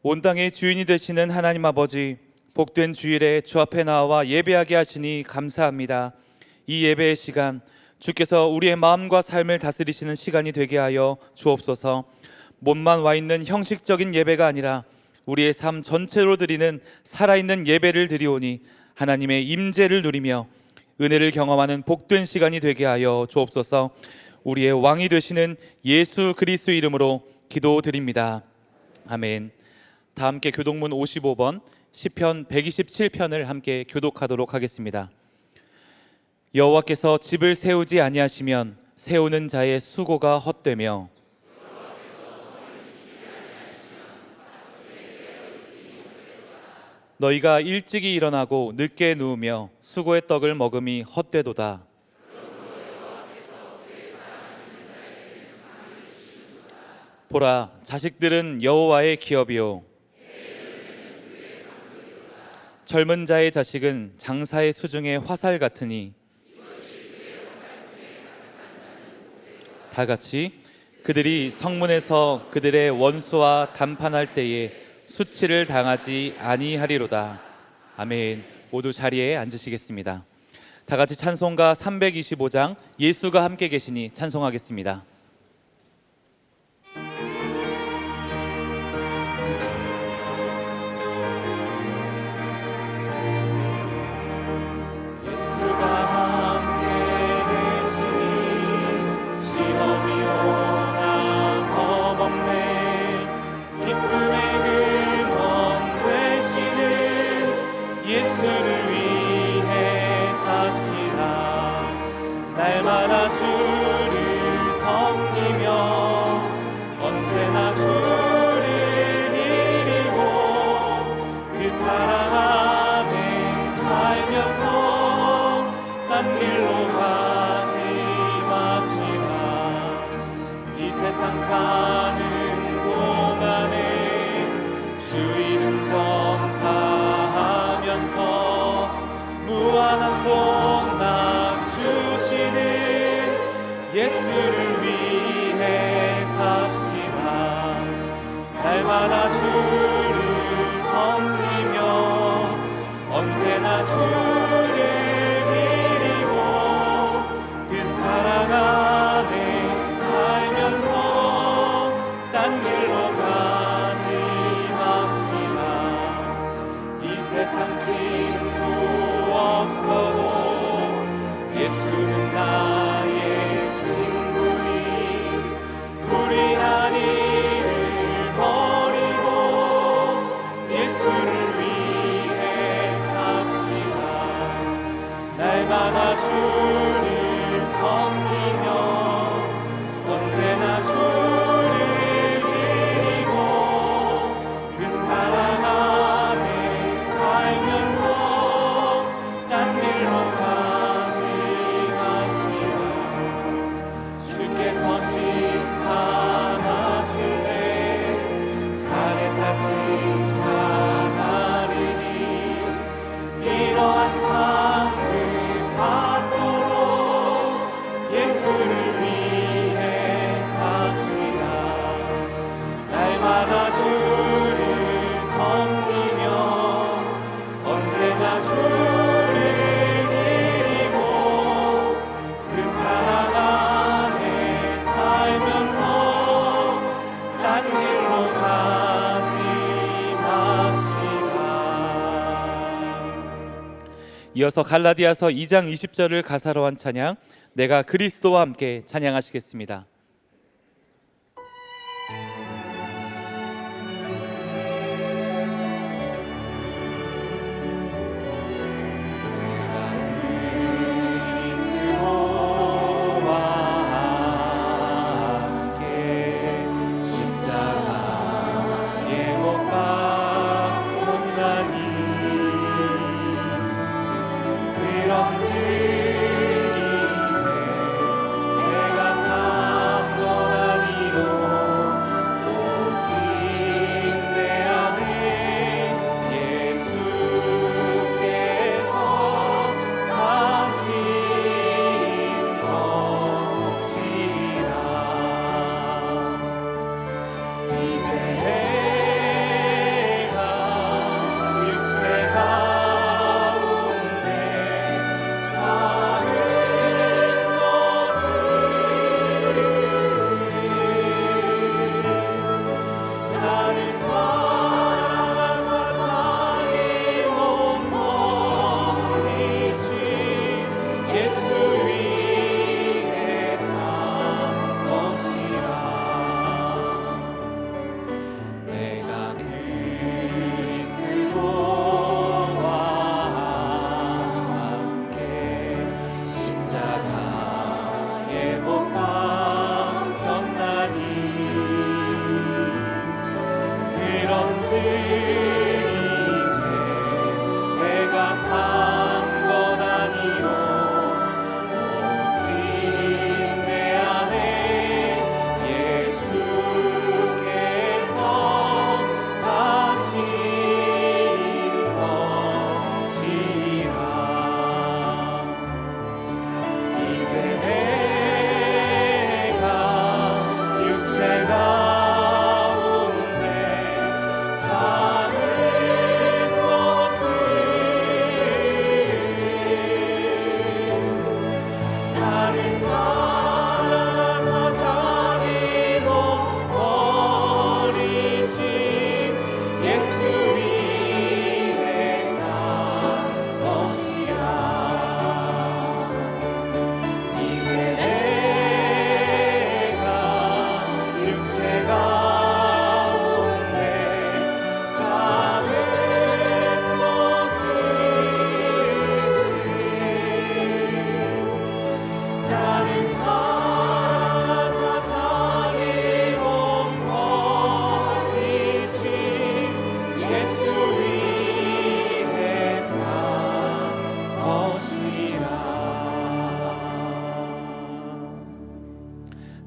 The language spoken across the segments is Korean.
온 땅의 주인이 되시는 하나님 아버지, 복된 주일에 주 앞에 나와 예배하게 하시니 감사합니다. 이 예배의 시간, 주께서 우리의 마음과 삶을 다스리시는 시간이 되게 하여 주옵소서. 몸만 와 있는 형식적인 예배가 아니라 우리의 삶 전체로 드리는 살아있는 예배를 드리오니 하나님의 임재를 누리며 은혜를 경험하는 복된 시간이 되게 하여 주옵소서. 우리의 왕이 되시는 예수 그리스도 이름으로 기도드립니다. 아멘. 다 함께 교독문 55번 시편 127편을 함께 교독하도록 하겠습니다. 여호와께서 집을 세우지 아니하시면 세우는 자의 수고가 헛되며 너희가 일찍이 일어나고 늦게 누우며 수고의 떡을 먹음이 헛되도다. 보라, 자식들은 여호와의 기업이요 젊은 자의 자식은 장사의 수중의 화살 같으니 다같이 그들이 성문에서 그들의 원수와 담판할 때에 수치를 당하지 아니하리로다. 아멘. 모두 자리에 앉으시겠습니다. 다같이 찬송가 325장 예수가 함께 계시니 찬송하겠습니다. 날마다 주를 섬기며 언제나 주를 기리고 그 사랑 안에 살면서 딴 길로 가지 맙시다. 이 세상 사는 동안에 주 이름 전파하면서 무한한 복락 주시는 예수를 위해 삽시다. 날마다 주를 섬기며 언제나 주를 기리고 그 사랑 안에 살면서 딴 길로 가지 맙시다. 이 세상 지름도 없어도 예수는 나의 친구니 불의한 일을 버리고 예수를 위해 삽시다. 날마다 주를 섬기며 언제나 주를 기리고 그 사랑 안에 살면서 딴 길로 가지 맙시다. 주께서 심판하실 때 잘했다 칭찬하리니 이러한 상급 받도록 예수를 위해 삽시다. 날마다 주를 섬기며 언제나 주를 기리고 그 사랑 안에 살면서 딴 길로 가지 맙시다. 이어서 갈라디아서 2장 20절을 가사로 한 찬양, 내가 그리스도와 함께 찬양하시겠습니다. 그리스도와 함께 십자가에 못 박혔나니 그런즉 이제 내가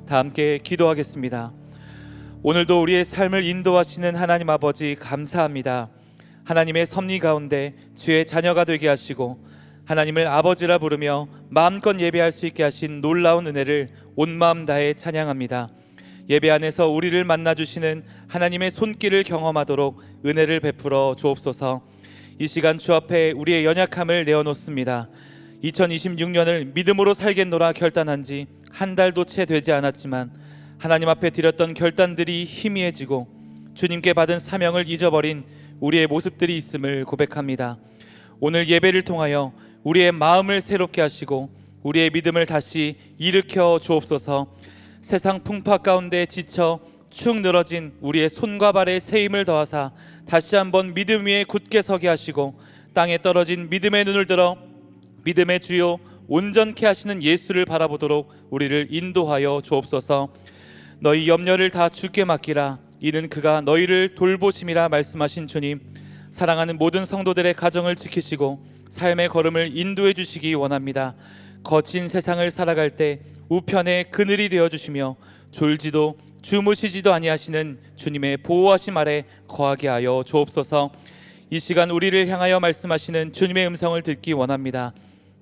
다 함께 기도하겠습니다. 오늘도 우리의 삶을 인도하시는 하나님 아버지 감사합니다. 하나님의 섭리 가운데 주의 자녀가 되게 하시고 하나님을 아버지라 부르며 마음껏 예배할 수 있게 하신 놀라운 은혜를 온 마음 다해 찬양합니다. 예배 안에서 우리를 만나주시는 하나님의 손길을 경험하도록 은혜를 베풀어 주옵소서. 이 시간 주 앞에 우리의 연약함을 내어놓습니다. 2026년을 믿음으로 살겠노라 결단한 지 한 달도 채 되지 않았지만 하나님 앞에 드렸던 결단들이 희미해지고 주님께 받은 사명을 잊어버린 우리의 모습들이 있음을 고백합니다. 오늘 예배를 통하여 우리의 마음을 새롭게 하시고 우리의 믿음을 다시 일으켜 주옵소서. 세상 풍파 가운데 지쳐 축 늘어진 우리의 손과 발에 새 힘을 더하사 다시 한번 믿음 위에 굳게 서게 하시고 땅에 떨어진 믿음의 눈을 들어 믿음의 주요 온전케 하시는 예수를 바라보도록 우리를 인도하여 주옵소서. 너희 염려를 다 주께 맡기라 이는 그가 너희를 돌보심이라 말씀하신 주님, 사랑하는 모든 성도들의 가정을 지키시고 삶의 걸음을 인도해 주시기 원합니다. 거친 세상을 살아갈 때 우편에 그늘이 되어 주시며 졸지도 주무시지도 아니하시는 주님의 보호하심 아래 거하게 하여 주옵소서. 이 시간 우리를 향하여 말씀하시는 주님의 음성을 듣기 원합니다.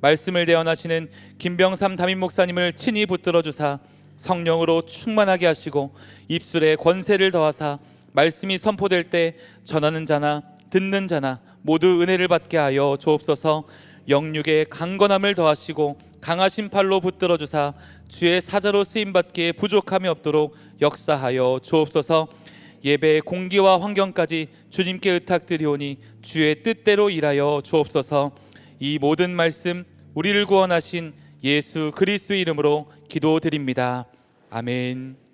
말씀을 대언하시는 김병삼 담임 목사님을 친히 붙들어 주사 성령으로 충만하게 하시고 입술에 권세를 더하사 말씀이 선포될 때 전하는 자나 듣는 자나 모두 은혜를 받게 하여 주옵소서. 영육의 강건함을 더하시고 강하신 팔로 붙들어 주사 주의 사자로 쓰임받기에 부족함이 없도록 역사하여 주옵소서. 예배의 공기와 환경까지 주님께 의탁드리오니 주의 뜻대로 일하여 주옵소서. 이 모든 말씀 우리를 구원하신 예수 그리스도의 이름으로 기도드립니다. 아멘.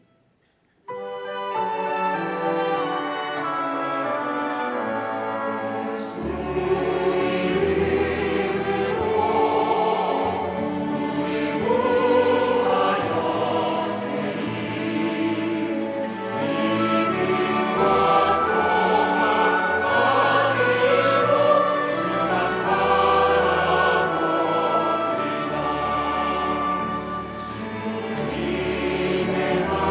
주님의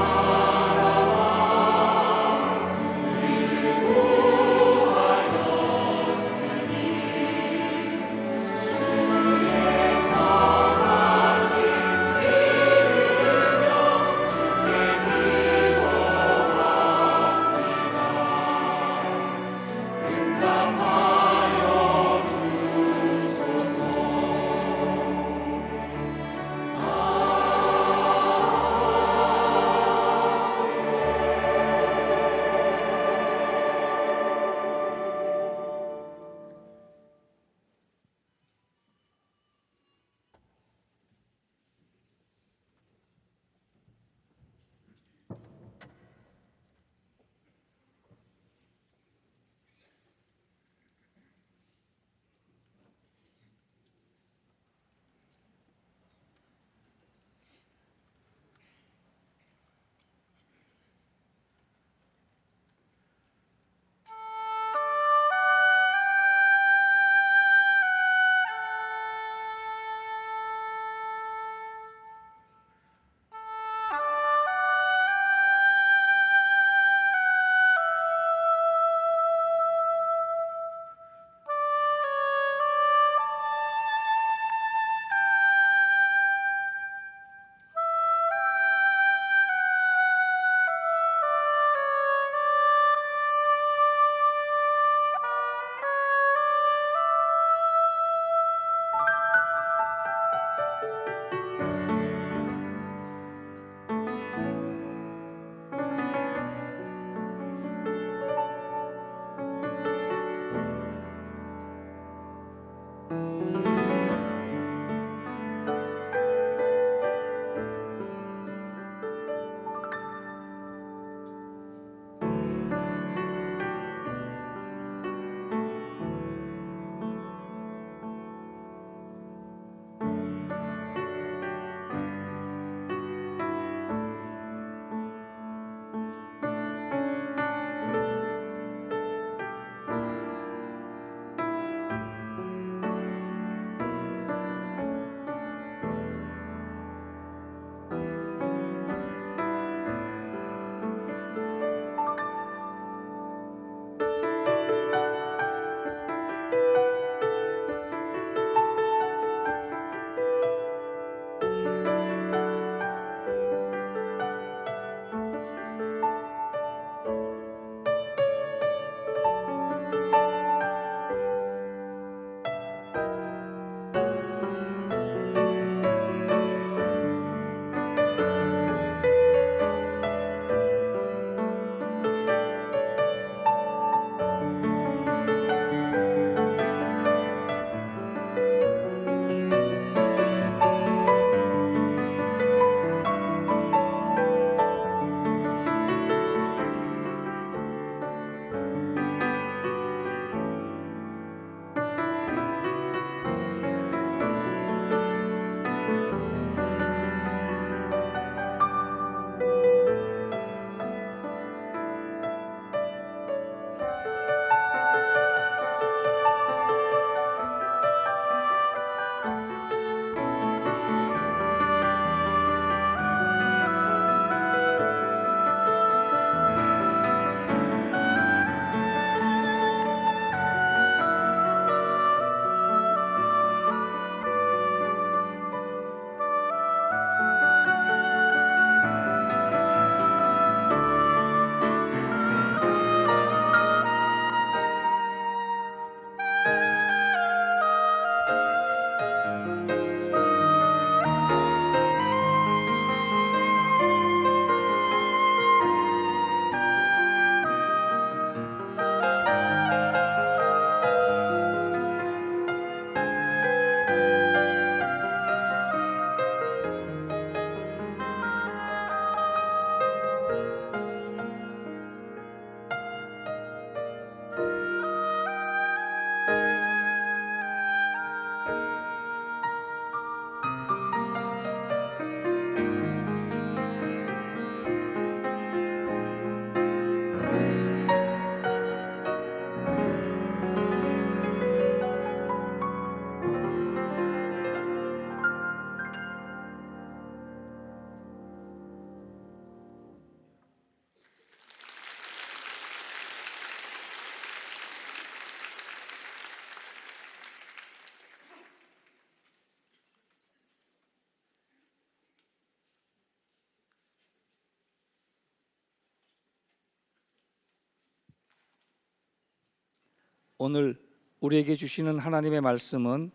오늘 우리에게 주시는 하나님의 말씀은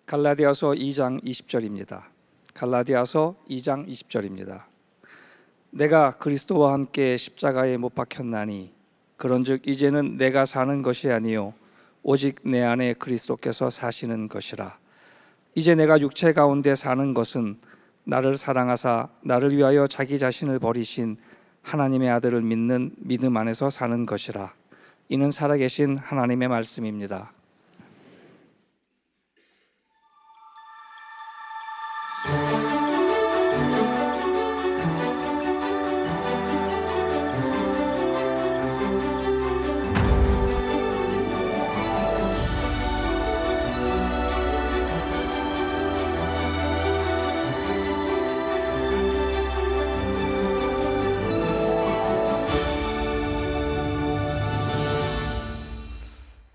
갈라디아서 2장 20절입니다. 갈라디아서 2장 20절입니다. 내가 그리스도와 함께 십자가에 못 박혔나니 그런즉 이제는 내가 사는 것이 아니요 오직 내 안에 그리스도께서 사시는 것이라. 이제 내가 육체 가운데 사는 것은 나를 사랑하사 나를 위하여 자기 자신을 버리신 하나님의 아들을 믿는 믿음 안에서 사는 것이라. 이는 살아계신 하나님의 말씀입니다.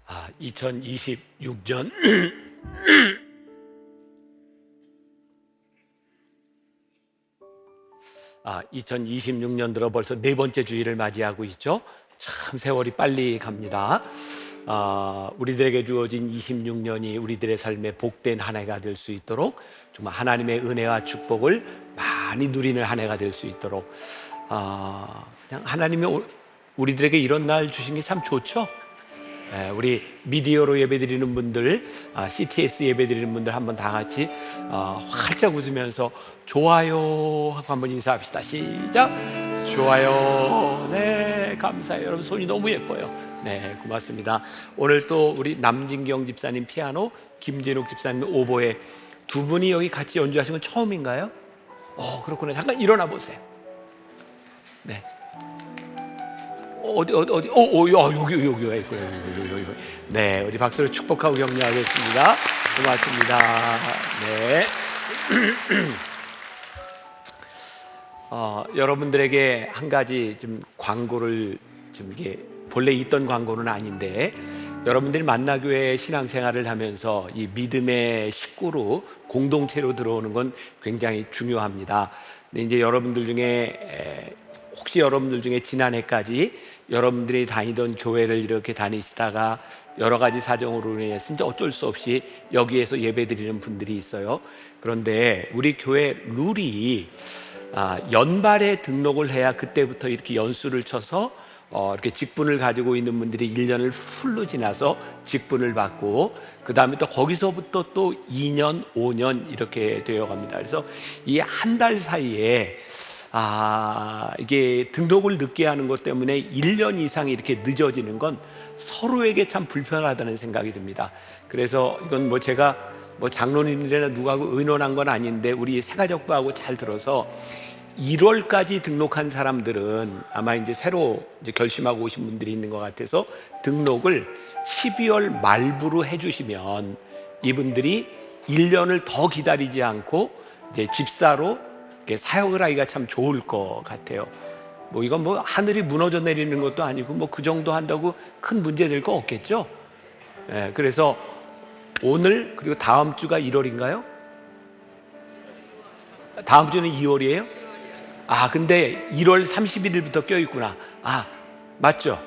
아, 2026년 2026년 들어 벌써 네 번째 주일을 맞이하고 있죠. 참 세월이 빨리 갑니다. 우리들에게 주어진 26년이 우리들의 삶에 복된 한 해가 될 수 있도록 정말 하나님의 은혜와 축복을 많이 누리는 한 해가 될 수 있도록 그냥 하나님이 우리들에게 이런 날 주신 게 참 좋죠. 우리 미디어로 예배드리는 분들, CTS 예배드리는 분들 한번 다 같이 활짝 웃으면서 좋아요 하고 한번 인사합시다. 시작. 좋아요. 네, 감사해요. 여러분 손이 너무 예뻐요. 네, 고맙습니다. 오늘 또 우리 남진경 집사님 피아노, 김진욱 집사님 오보에 두 분이 여기 같이 연주하신 건 처음인가요? 그렇구나. 잠깐 일어나 보세요. 네. 어디 여기. 네, 우리 박수로 축복하고 격려하겠습니다. 고맙습니다. 네. 여러분들에게 한 가지 좀 광고를 좀 이게 본래 있던 광고는 아닌데, 여러분들이 만나교회 신앙생활을 하면서 이 믿음의 식구로 공동체로 들어오는 건 굉장히 중요합니다. 근데 이제 여러분들 중에 혹시 여러분들 중에 지난해까지 여러분들이 다니던 교회를 이렇게 다니시다가 여러 가지 사정으로 인해서 진짜 어쩔 수 없이 여기에서 예배드리는 분들이 있어요. 그런데 우리 교회 룰이 연말에 등록을 해야 그때부터 이렇게 연수를 쳐서 이렇게 직분을 가지고 있는 분들이 1년을 풀로 지나서 직분을 받고 그 다음에 또 거기서부터 또 2년, 5년 이렇게 되어 갑니다. 그래서 이 한 달 사이에 이게 등록을 늦게 하는 것 때문에 1년 이상 이렇게 늦어지는 건 서로에게 참 불편하다는 생각이 듭니다. 그래서 이건 뭐 제가 뭐 장로님들이나 누구하고 의논한 건 아닌데 우리 새가족부하고 잘 들어서 1월까지 등록한 사람들은 아마 이제 새로 이제 결심하고 오신 분들이 있는 것 같아서 등록을 12월 말부로 해주시면 이분들이 1년을 더 기다리지 않고 이제 집사로 사역을 하기가 참 좋을 것 같아요. 뭐 이건 뭐 하늘이 무너져 내리는 것도 아니고 뭐 그 정도 한다고 큰 문제 될 거 없겠죠. 그래서 오늘 그리고 다음 주가 1월인가요? 다음 주는 2월이에요? 근데 1월 31일부터 껴있구나. 맞죠?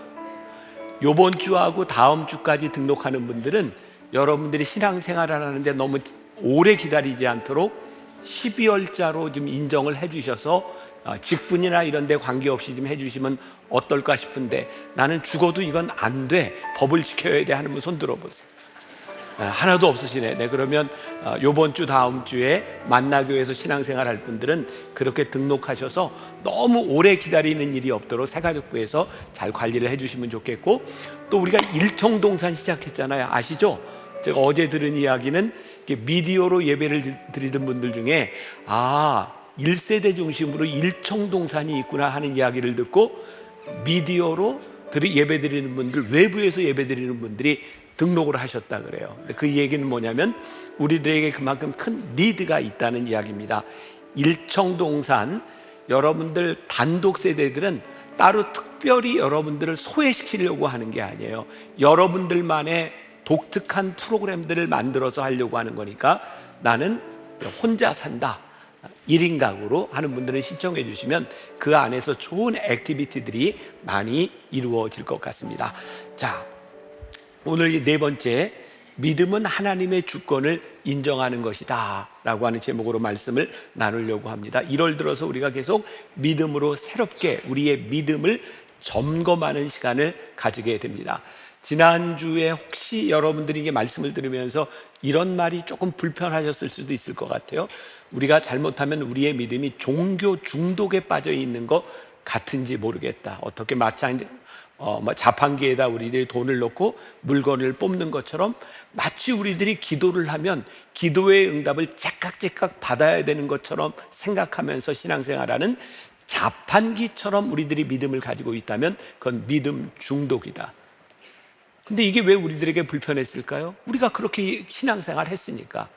요번 주하고 다음 주까지 등록하는 분들은 여러분들이 신앙생활을 하는데 너무 오래 기다리지 않도록 12월자로 좀 인정을 해주셔서 직분이나 이런 데 관계없이 좀 해주시면 어떨까 싶은데, 나는 죽어도 이건 안 돼, 법을 지켜야 돼 하는 분 손 들어보세요. 하나도 없으시네. 네, 그러면 요번 주 다음 주에 만나교회에서 신앙생활 할 분들은 그렇게 등록하셔서 너무 오래 기다리는 일이 없도록 새가족부에서 잘 관리를 해주시면 좋겠고, 또 우리가 일청동산 시작했잖아요. 아시죠? 제가 어제 들은 이야기는 미디어로 예배를 드리던 분들 중에 1세대 중심으로 일청동산이 있구나 하는 이야기를 듣고 미디어로 예배 드리는 분들, 외부에서 예배 드리는 분들이 등록을 하셨다 그래요. 그 얘기는 뭐냐면 우리들에게 그만큼 큰 니드가 있다는 이야기입니다. 일청동산, 여러분들 단독 세대들은 따로 특별히 여러분들을 소외시키려고 하는 게 아니에요. 여러분들만의 독특한 프로그램들을 만들어서 하려고 하는 거니까 나는 혼자 산다, 1인 가구로 하는 분들은 신청해 주시면 그 안에서 좋은 액티비티들이 많이 이루어질 것 같습니다. 자, 오늘 이 네 번째, 믿음은 하나님의 주권을 인정하는 것이다 라고 하는 제목으로 말씀을 나누려고 합니다. 1월 들어서 우리가 계속 믿음으로 새롭게 우리의 믿음을 점검하는 시간을 가지게 됩니다. 지난주에 혹시 여러분들이 이게 말씀을 들으면서 이런 말이 조금 불편하셨을 수도 있을 것 같아요. 우리가 잘못하면 우리의 믿음이 종교 중독에 빠져 있는 것 같은지 모르겠다. 어떻게 자판기에다 우리들이 돈을 넣고 물건을 뽑는 것처럼 마치 우리들이 기도를 하면 기도의 응답을 째깍째깍 받아야 되는 것처럼 생각하면서 신앙생활하는 자판기처럼 우리들이 믿음을 가지고 있다면 그건 믿음 중독이다. 근데 이게 왜 우리들에게 불편했을까요? 우리가 그렇게 신앙생활 했으니까.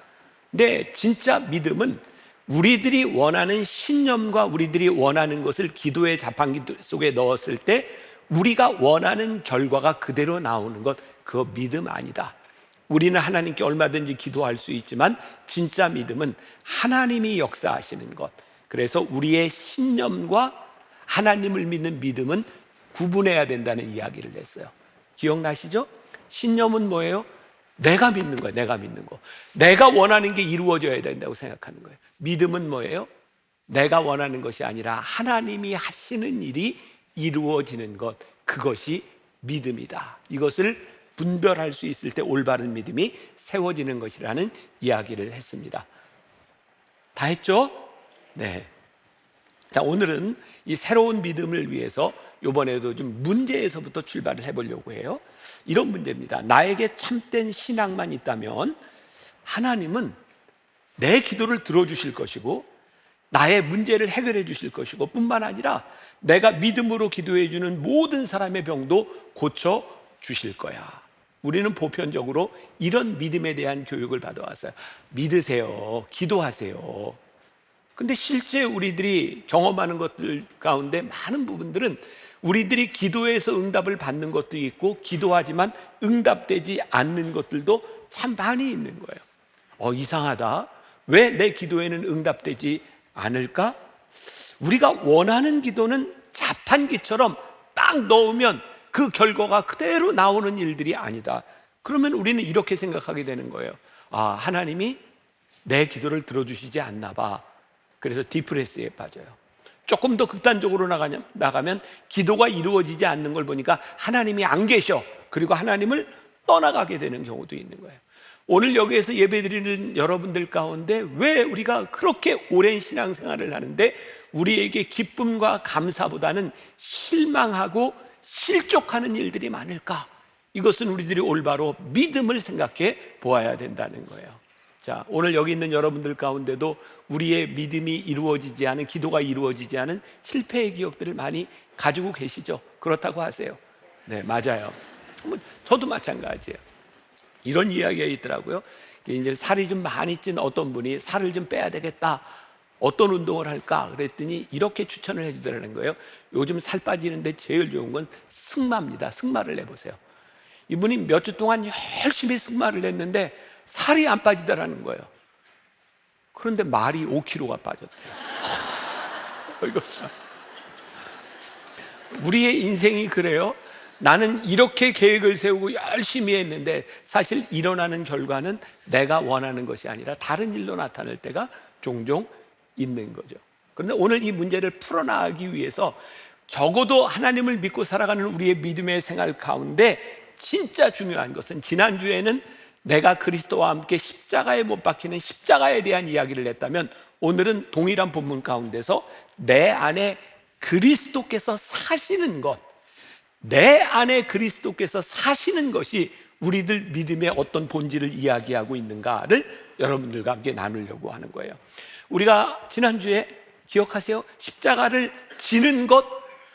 근데 진짜 믿음은 우리들이 원하는 신념과 우리들이 원하는 것을 기도의 자판기 속에 넣었을 때 우리가 원하는 결과가 그대로 나오는 것, 그거 믿음 아니다. 우리는 하나님께 얼마든지 기도할 수 있지만 진짜 믿음은 하나님이 역사하시는 것. 그래서 우리의 신념과 하나님을 믿는 믿음은 구분해야 된다는 이야기를 했어요. 기억나시죠? 신념은 뭐예요? 내가 믿는 거예요. 내가 믿는 거. 내가 원하는 게 이루어져야 된다고 생각하는 거예요. 믿음은 뭐예요? 내가 원하는 것이 아니라 하나님이 하시는 일이 이루어지는 것, 그것이 믿음이다. 이것을 분별할 수 있을 때 올바른 믿음이 세워지는 것이라는 이야기를 했습니다. 다 했죠? 네. 자, 오늘은 이 새로운 믿음을 위해서 이번에도 좀 문제에서부터 출발을 해보려고 해요. 이런 문제입니다. 나에게 참된 신앙만 있다면 하나님은 내 기도를 들어주실 것이고 나의 문제를 해결해 주실 것이고 뿐만 아니라 내가 믿음으로 기도해 주는 모든 사람의 병도 고쳐 주실 거야. 우리는 보편적으로 이런 믿음에 대한 교육을 받아왔어요. 믿으세요. 기도하세요. 근데 실제 우리들이 경험하는 것들 가운데 많은 부분들은 우리들이 기도해서 응답을 받는 것도 있고 기도하지만 응답되지 않는 것들도 참 많이 있는 거예요. 이상하다. 왜 내 기도에는 응답되지 않을까? 우리가 원하는 기도는 자판기처럼 딱 넣으면 그 결과가 그대로 나오는 일들이 아니다. 그러면 우리는 이렇게 생각하게 되는 거예요. 하나님이 내 기도를 들어주시지 않나 봐. 그래서 디프레스에 빠져요. 조금 더 극단적으로 나가면 기도가 이루어지지 않는 걸 보니까 하나님이 안 계셔. 그리고 하나님을 떠나가게 되는 경우도 있는 거예요. 오늘 여기에서 예배드리는 여러분들 가운데 왜 우리가 그렇게 오랜 신앙생활을 하는데 우리에게 기쁨과 감사보다는 실망하고 실족하는 일들이 많을까? 이것은 우리들이 올바로 믿음을 생각해 보아야 된다는 거예요. 자, 오늘 여기 있는 여러분들 가운데도 우리의 믿음이 이루어지지 않은, 기도가 이루어지지 않은 실패의 기억들을 많이 가지고 계시죠? 그렇다고 하세요. 네, 맞아요. 저도 마찬가지예요. 이런 이야기가 있더라고요. 이제 살이 좀 많이 찐 어떤 분이 살을 좀 빼야 되겠다. 어떤 운동을 할까? 그랬더니 이렇게 추천을 해주더라는 거예요. 요즘 살 빠지는데 제일 좋은 건 승마입니다. 승마를 내보세요. 이분이 몇 주 동안 열심히 승마를 했는데 살이 안 빠지더라는 거예요. 그런데 말이 5kg가 빠졌대요. 이거 참. 우리의 인생이 그래요. 나는 이렇게 계획을 세우고 열심히 했는데 사실 일어나는 결과는 내가 원하는 것이 아니라 다른 일로 나타날 때가 종종 있는 거죠. 그런데 오늘 이 문제를 풀어나가기 위해서 적어도 하나님을 믿고 살아가는 우리의 믿음의 생활 가운데 진짜 중요한 것은, 지난주에는 내가 그리스도와 함께 십자가에 못 박히는 십자가에 대한 이야기를 했다면 오늘은 동일한 본문 가운데서 내 안에 그리스도께서 사시는 것, 내 안에 그리스도께서 사시는 것이 우리들 믿음의 어떤 본질을 이야기하고 있는가를 여러분들과 함께 나누려고 하는 거예요. 우리가 지난주에 기억하세요? 십자가를 지는 것,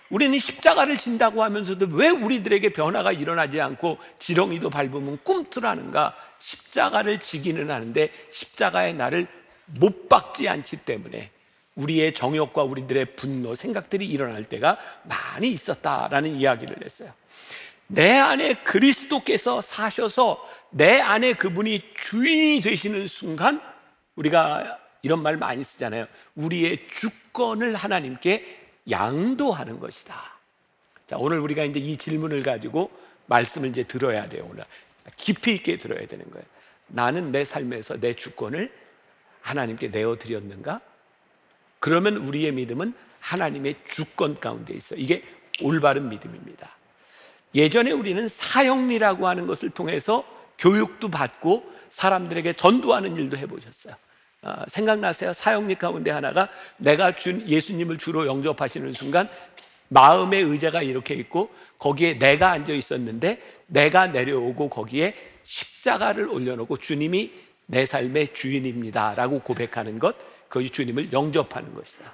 우리는 십자가를 진다고 하면서도 왜 우리들에게 변화가 일어나지 않고 지렁이도 밟으면 꿈틀하는가? 십자가를 지기는 하는데 십자가의 나를 못 박지 않기 때문에 우리의 정욕과 우리들의 분노, 생각들이 일어날 때가 많이 있었다라는 이야기를 했어요. 내 안에 그리스도께서 사셔서 내 안에 그분이 주인이 되시는 순간, 우리가 이런 말 많이 쓰잖아요. 우리의 주권을 하나님께 양도하는 것이다. 자, 오늘 우리가 이제 이 질문을 가지고 말씀을 이제 들어야 돼요. 오늘 깊이 있게 들어야 되는 거예요. 나는 내 삶에서 내 주권을 하나님께 내어드렸는가? 그러면 우리의 믿음은 하나님의 주권 가운데 있어. 이게 올바른 믿음입니다. 예전에 우리는 사형리라고 하는 것을 통해서 교육도 받고 사람들에게 전도하는 일도 해보셨어요. 생각나세요? 사형리 가운데 하나가 내가 예수님을 주로 영접하시는 순간 마음의 의자가 이렇게 있고 거기에 내가 앉아 있었는데 내가 내려오고 거기에 십자가를 올려놓고 주님이 내 삶의 주인입니다 라고 고백하는 것, 그것이 주님을 영접하는 것이다.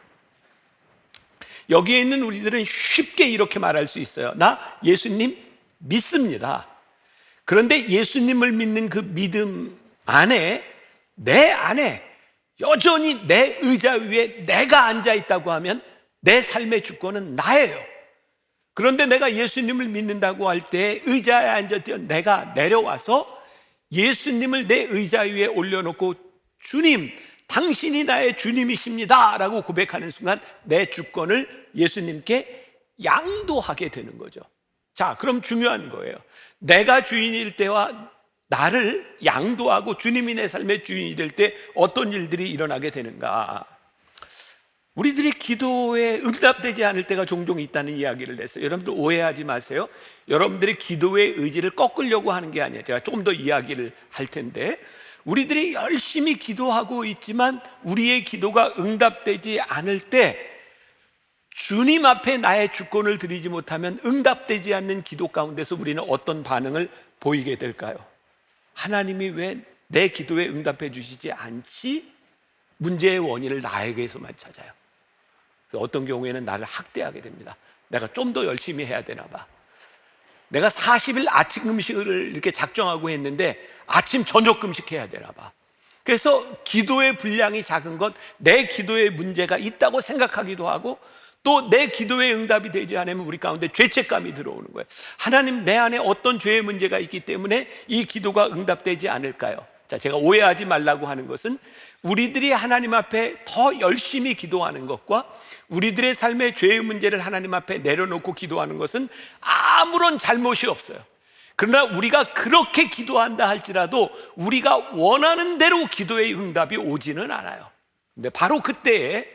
여기에 있는 우리들은 쉽게 이렇게 말할 수 있어요. 나 예수님 믿습니다. 그런데 예수님을 믿는 그 믿음 안에, 내 안에 여전히 내 의자 위에 내가 앉아 있다고 하면 내 삶의 주권은 나예요. 그런데 내가 예수님을 믿는다고 할 때 의자에 앉았던 내가 내려와서 예수님을 내 의자 위에 올려놓고 주님, 당신이 나의 주님이십니다 라고 고백하는 순간 내 주권을 예수님께 양도하게 되는 거죠. 자, 그럼 중요한 거예요. 내가 주인일 때와 나를 양도하고 주님이 내 삶의 주인이 될 때 어떤 일들이 일어나게 되는가? 우리들이 기도에 응답되지 않을 때가 종종 있다는 이야기를 했어요. 여러분들 오해하지 마세요. 여러분들이 기도의 의지를 꺾으려고 하는 게 아니에요. 제가 조금 더 이야기를 할 텐데, 우리들이 열심히 기도하고 있지만 우리의 기도가 응답되지 않을 때 주님 앞에 나의 주권을 드리지 못하면 응답되지 않는 기도 가운데서 우리는 어떤 반응을 보이게 될까요? 하나님이 왜 내 기도에 응답해 주시지 않지? 문제의 원인을 나에게서만 찾아요. 어떤 경우에는 나를 학대하게 됩니다. 내가 좀 더 열심히 해야 되나 봐. 내가 40일 아침 금식을 이렇게 작정하고 했는데 아침 저녁 금식해야 되나 봐. 그래서 기도의 분량이 작은 것, 내 기도에 문제가 있다고 생각하기도 하고 또 내 기도에 응답이 되지 않으면 우리 가운데 죄책감이 들어오는 거예요. 하나님, 내 안에 어떤 죄의 문제가 있기 때문에 이 기도가 응답되지 않을까요? 자, 제가 오해하지 말라고 하는 것은 우리들이 하나님 앞에 더 열심히 기도하는 것과 우리들의 삶의 죄의 문제를 하나님 앞에 내려놓고 기도하는 것은 아무런 잘못이 없어요. 그러나 우리가 그렇게 기도한다 할지라도 우리가 원하는 대로 기도의 응답이 오지는 않아요. 근데 바로 그때에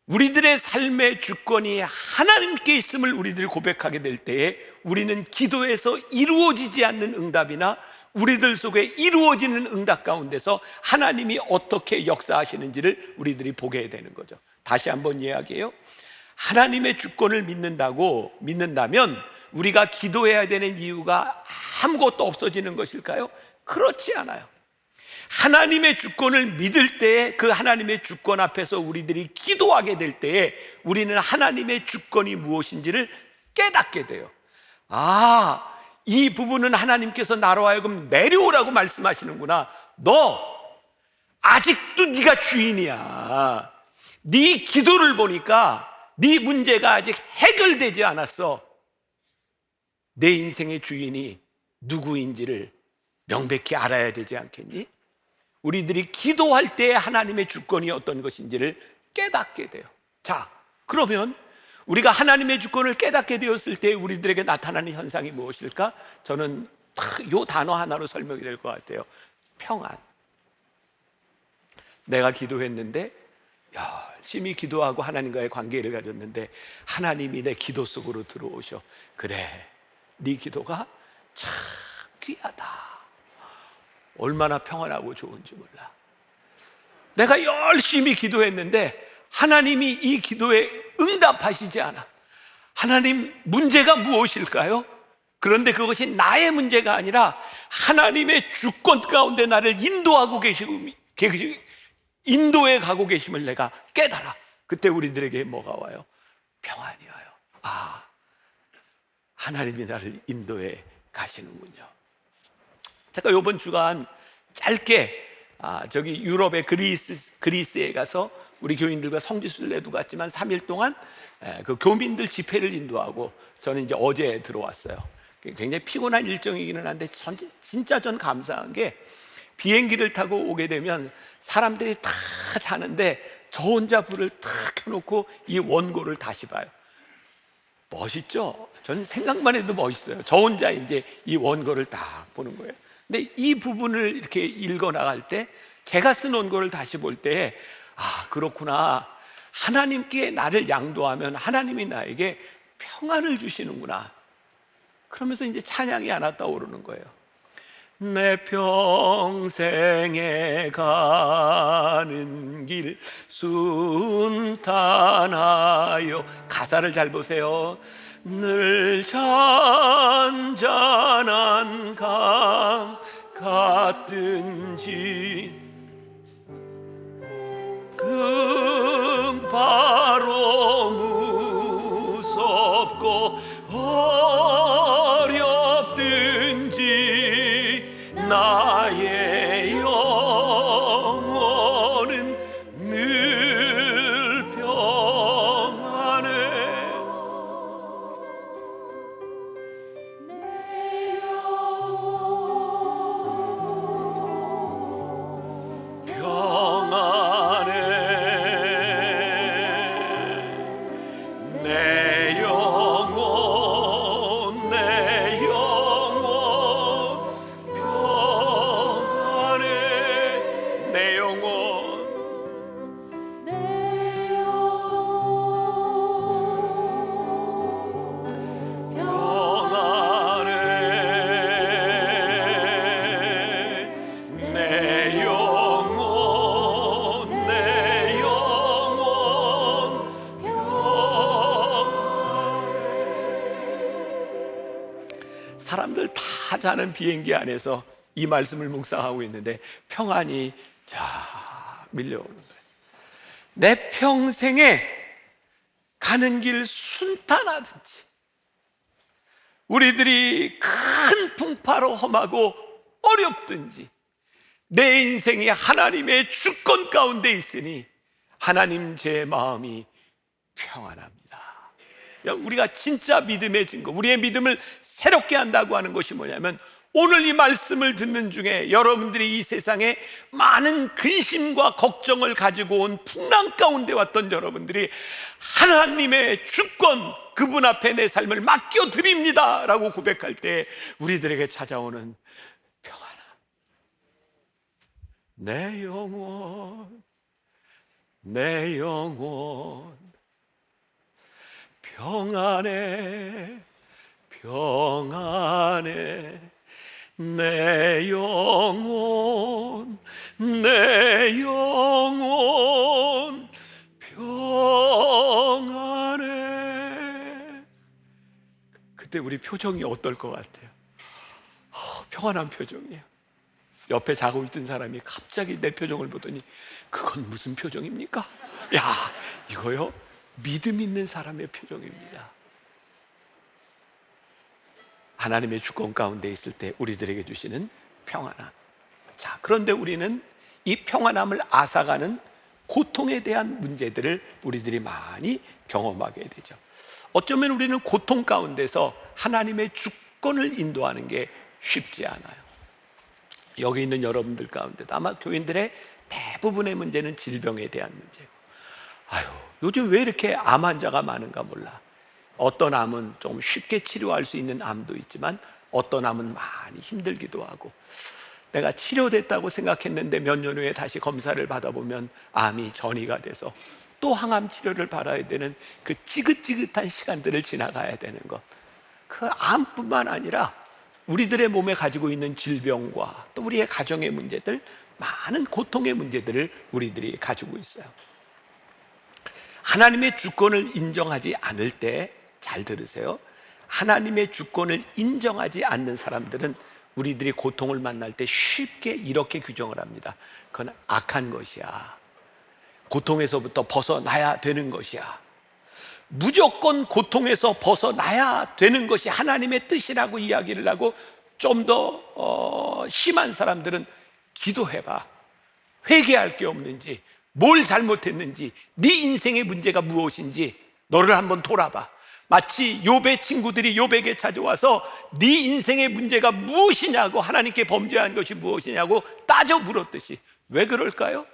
우리들의 삶의 주권이 하나님께 있음을 우리들이 고백하게 될 때에 우리는 기도에서 이루어지지 않는 응답이나 우리들 속에 이루어지는 응답 가운데서 하나님이 어떻게 역사하시는지를 우리들이 보게 되는 거죠. 다시 한번 이야기해요. 하나님의 주권을 믿는다면 우리가 기도해야 되는 이유가 아무것도 없어지는 것일까요? 그렇지 않아요. 하나님의 주권을 믿을 때에 그 하나님의 주권 앞에서 우리들이 기도하게 될 때에 우리는 하나님의 주권이 무엇인지를 깨닫게 돼요. 이 부분은 하나님께서 나로 하여금 내려오라고 말씀하시는구나. 너 아직도 네가 주인이야. 네 기도를 보니까 네 문제가 아직 해결되지 않았어. 내 인생의 주인이 누구인지를 명백히 알아야 되지 않겠니? 우리들이 기도할 때 하나님의 주권이 어떤 것인지를 깨닫게 돼요. 자, 그러면 우리가 하나님의 주권을 깨닫게 되었을 때 우리들에게 나타나는 현상이 무엇일까? 저는 이 단어 하나로 설명이 될 것 같아요. 평안. 내가 기도했는데 열심히 기도하고 하나님과의 관계를 가졌는데 하나님이 내 기도 속으로 들어오셔. 그래, 네 기도가 참 귀하다. 얼마나 평안하고 좋은지 몰라. 내가 열심히 기도했는데 하나님이 이 기도에 응답하시지 않아. 하나님, 문제가 무엇일까요? 그런데 그것이 나의 문제가 아니라 하나님의 주권 가운데 나를 인도해 가고 계심을 내가 깨달아. 그때 우리들에게 뭐가 와요? 평안이 와요. 하나님이 나를 인도해 가시는군요. 제가 이번 주간 짧게 저기 유럽의 그리스에 가서 우리 교인들과 성지순례도 갔지만 3일 동안 그 교민들 집회를 인도하고 저는 이제 어제 들어왔어요. 굉장히 피곤한 일정이기는 한데 진짜 전 감사한 게 비행기를 타고 오게 되면 사람들이 다 자는데 저 혼자 불을 탁 켜놓고 이 원고를 다시 봐요. 멋있죠? 저는 생각만 해도 멋있어요. 저 혼자 이제 이 원고를 딱 보는 거예요. 근데 이 부분을 이렇게 읽어 나갈 때 제가 쓴 원고를 다시 볼 때 아, 그렇구나. 하나님께 나를 양도하면 하나님이 나에게 평안을 주시는구나. 그러면서 이제 찬양이 하나 떠오르는 거예요. 내 평생에 가는 길 순탄하여, 가사를 잘 보세요. 늘 잔잔한 강 같든지 금바로 무섭고 어렵든지 나의 영혼은 늘 평안해. 내 영혼, 내 영혼 평안해. 내 영혼, 평안해. 내 영혼, 내 영혼 사람들 다 자는 비행기 안에서 이 말씀을 묵상하고 있는데 평안이 자 밀려오는 거예요. 내 평생에 가는 길 순탄하든지, 우리들이 큰 풍파로 험하고 어렵든지 내 인생이 하나님의 주권 가운데 있으니 하나님 제 마음이 평안합니다. 우리가 진짜 믿음의 증거, 우리의 믿음을 새롭게 한다고 하는 것이 뭐냐면, 오늘 이 말씀을 듣는 중에 여러분들이 이 세상에 많은 근심과 걱정을 가지고 온 풍랑 가운데 왔던 여러분들이 하나님의 주권, 그분 앞에 내 삶을 맡겨드립니다 라고 고백할 때 우리들에게 찾아오는 평안함. 내 영혼, 내 영혼 평안해, 평안해. 내 영혼, 내 영혼 평안해. 그때 우리 표정이 어떨 것 같아요? 평안한 표정이에요. 옆에 자고 있던 사람이 갑자기 내 표정을 보더니 그건 무슨 표정입니까? 야, 이거요? 믿음 있는 사람의 표정입니다. 하나님의 주권 가운데 있을 때 우리들에게 주시는 평안함. 자, 그런데 우리는 이 평안함을 앗아가는 고통에 대한 문제들을 우리들이 많이 경험하게 되죠. 어쩌면 우리는 고통 가운데서 하나님의 주권을 인도하는 게 쉽지 않아요. 여기 있는 여러분들 가운데도 아마 교인들의 대부분의 문제는 질병에 대한 문제고, 아유, 요즘 왜 이렇게 암 환자가 많은가 몰라. 어떤 암은 좀 쉽게 치료할 수 있는 암도 있지만 어떤 암은 많이 힘들기도 하고, 내가 치료됐다고 생각했는데 몇 년 후에 다시 검사를 받아보면 암이 전이가 돼서 또 항암 치료를 받아야 되는 그 지긋지긋한 시간들을 지나가야 되는 것. 그 암뿐만 아니라 우리들의 몸에 가지고 있는 질병과 또 우리의 가정의 문제들, 많은 고통의 문제들을 우리들이 가지고 있어요. 하나님의 주권을 인정하지 않을 때, 잘 들으세요, 하나님의 주권을 인정하지 않는 사람들은 우리들이 고통을 만날 때 쉽게 이렇게 규정을 합니다. 그건 악한 것이야, 고통에서부터 벗어나야 되는 것이야. 무조건 고통에서 벗어나야 되는 것이 하나님의 뜻이라고 이야기를 하고, 좀 더 심한 사람들은 기도해봐, 회개할 게 없는지, 뭘 잘못했는지, 네 인생의 문제가 무엇인지 너를 한번 돌아봐. 마치 욥의 친구들이 욥에게 찾아와서 네 인생의 문제가 무엇이냐고, 하나님께 범죄한 것이 무엇이냐고 따져 물었듯이. 왜 그럴까요?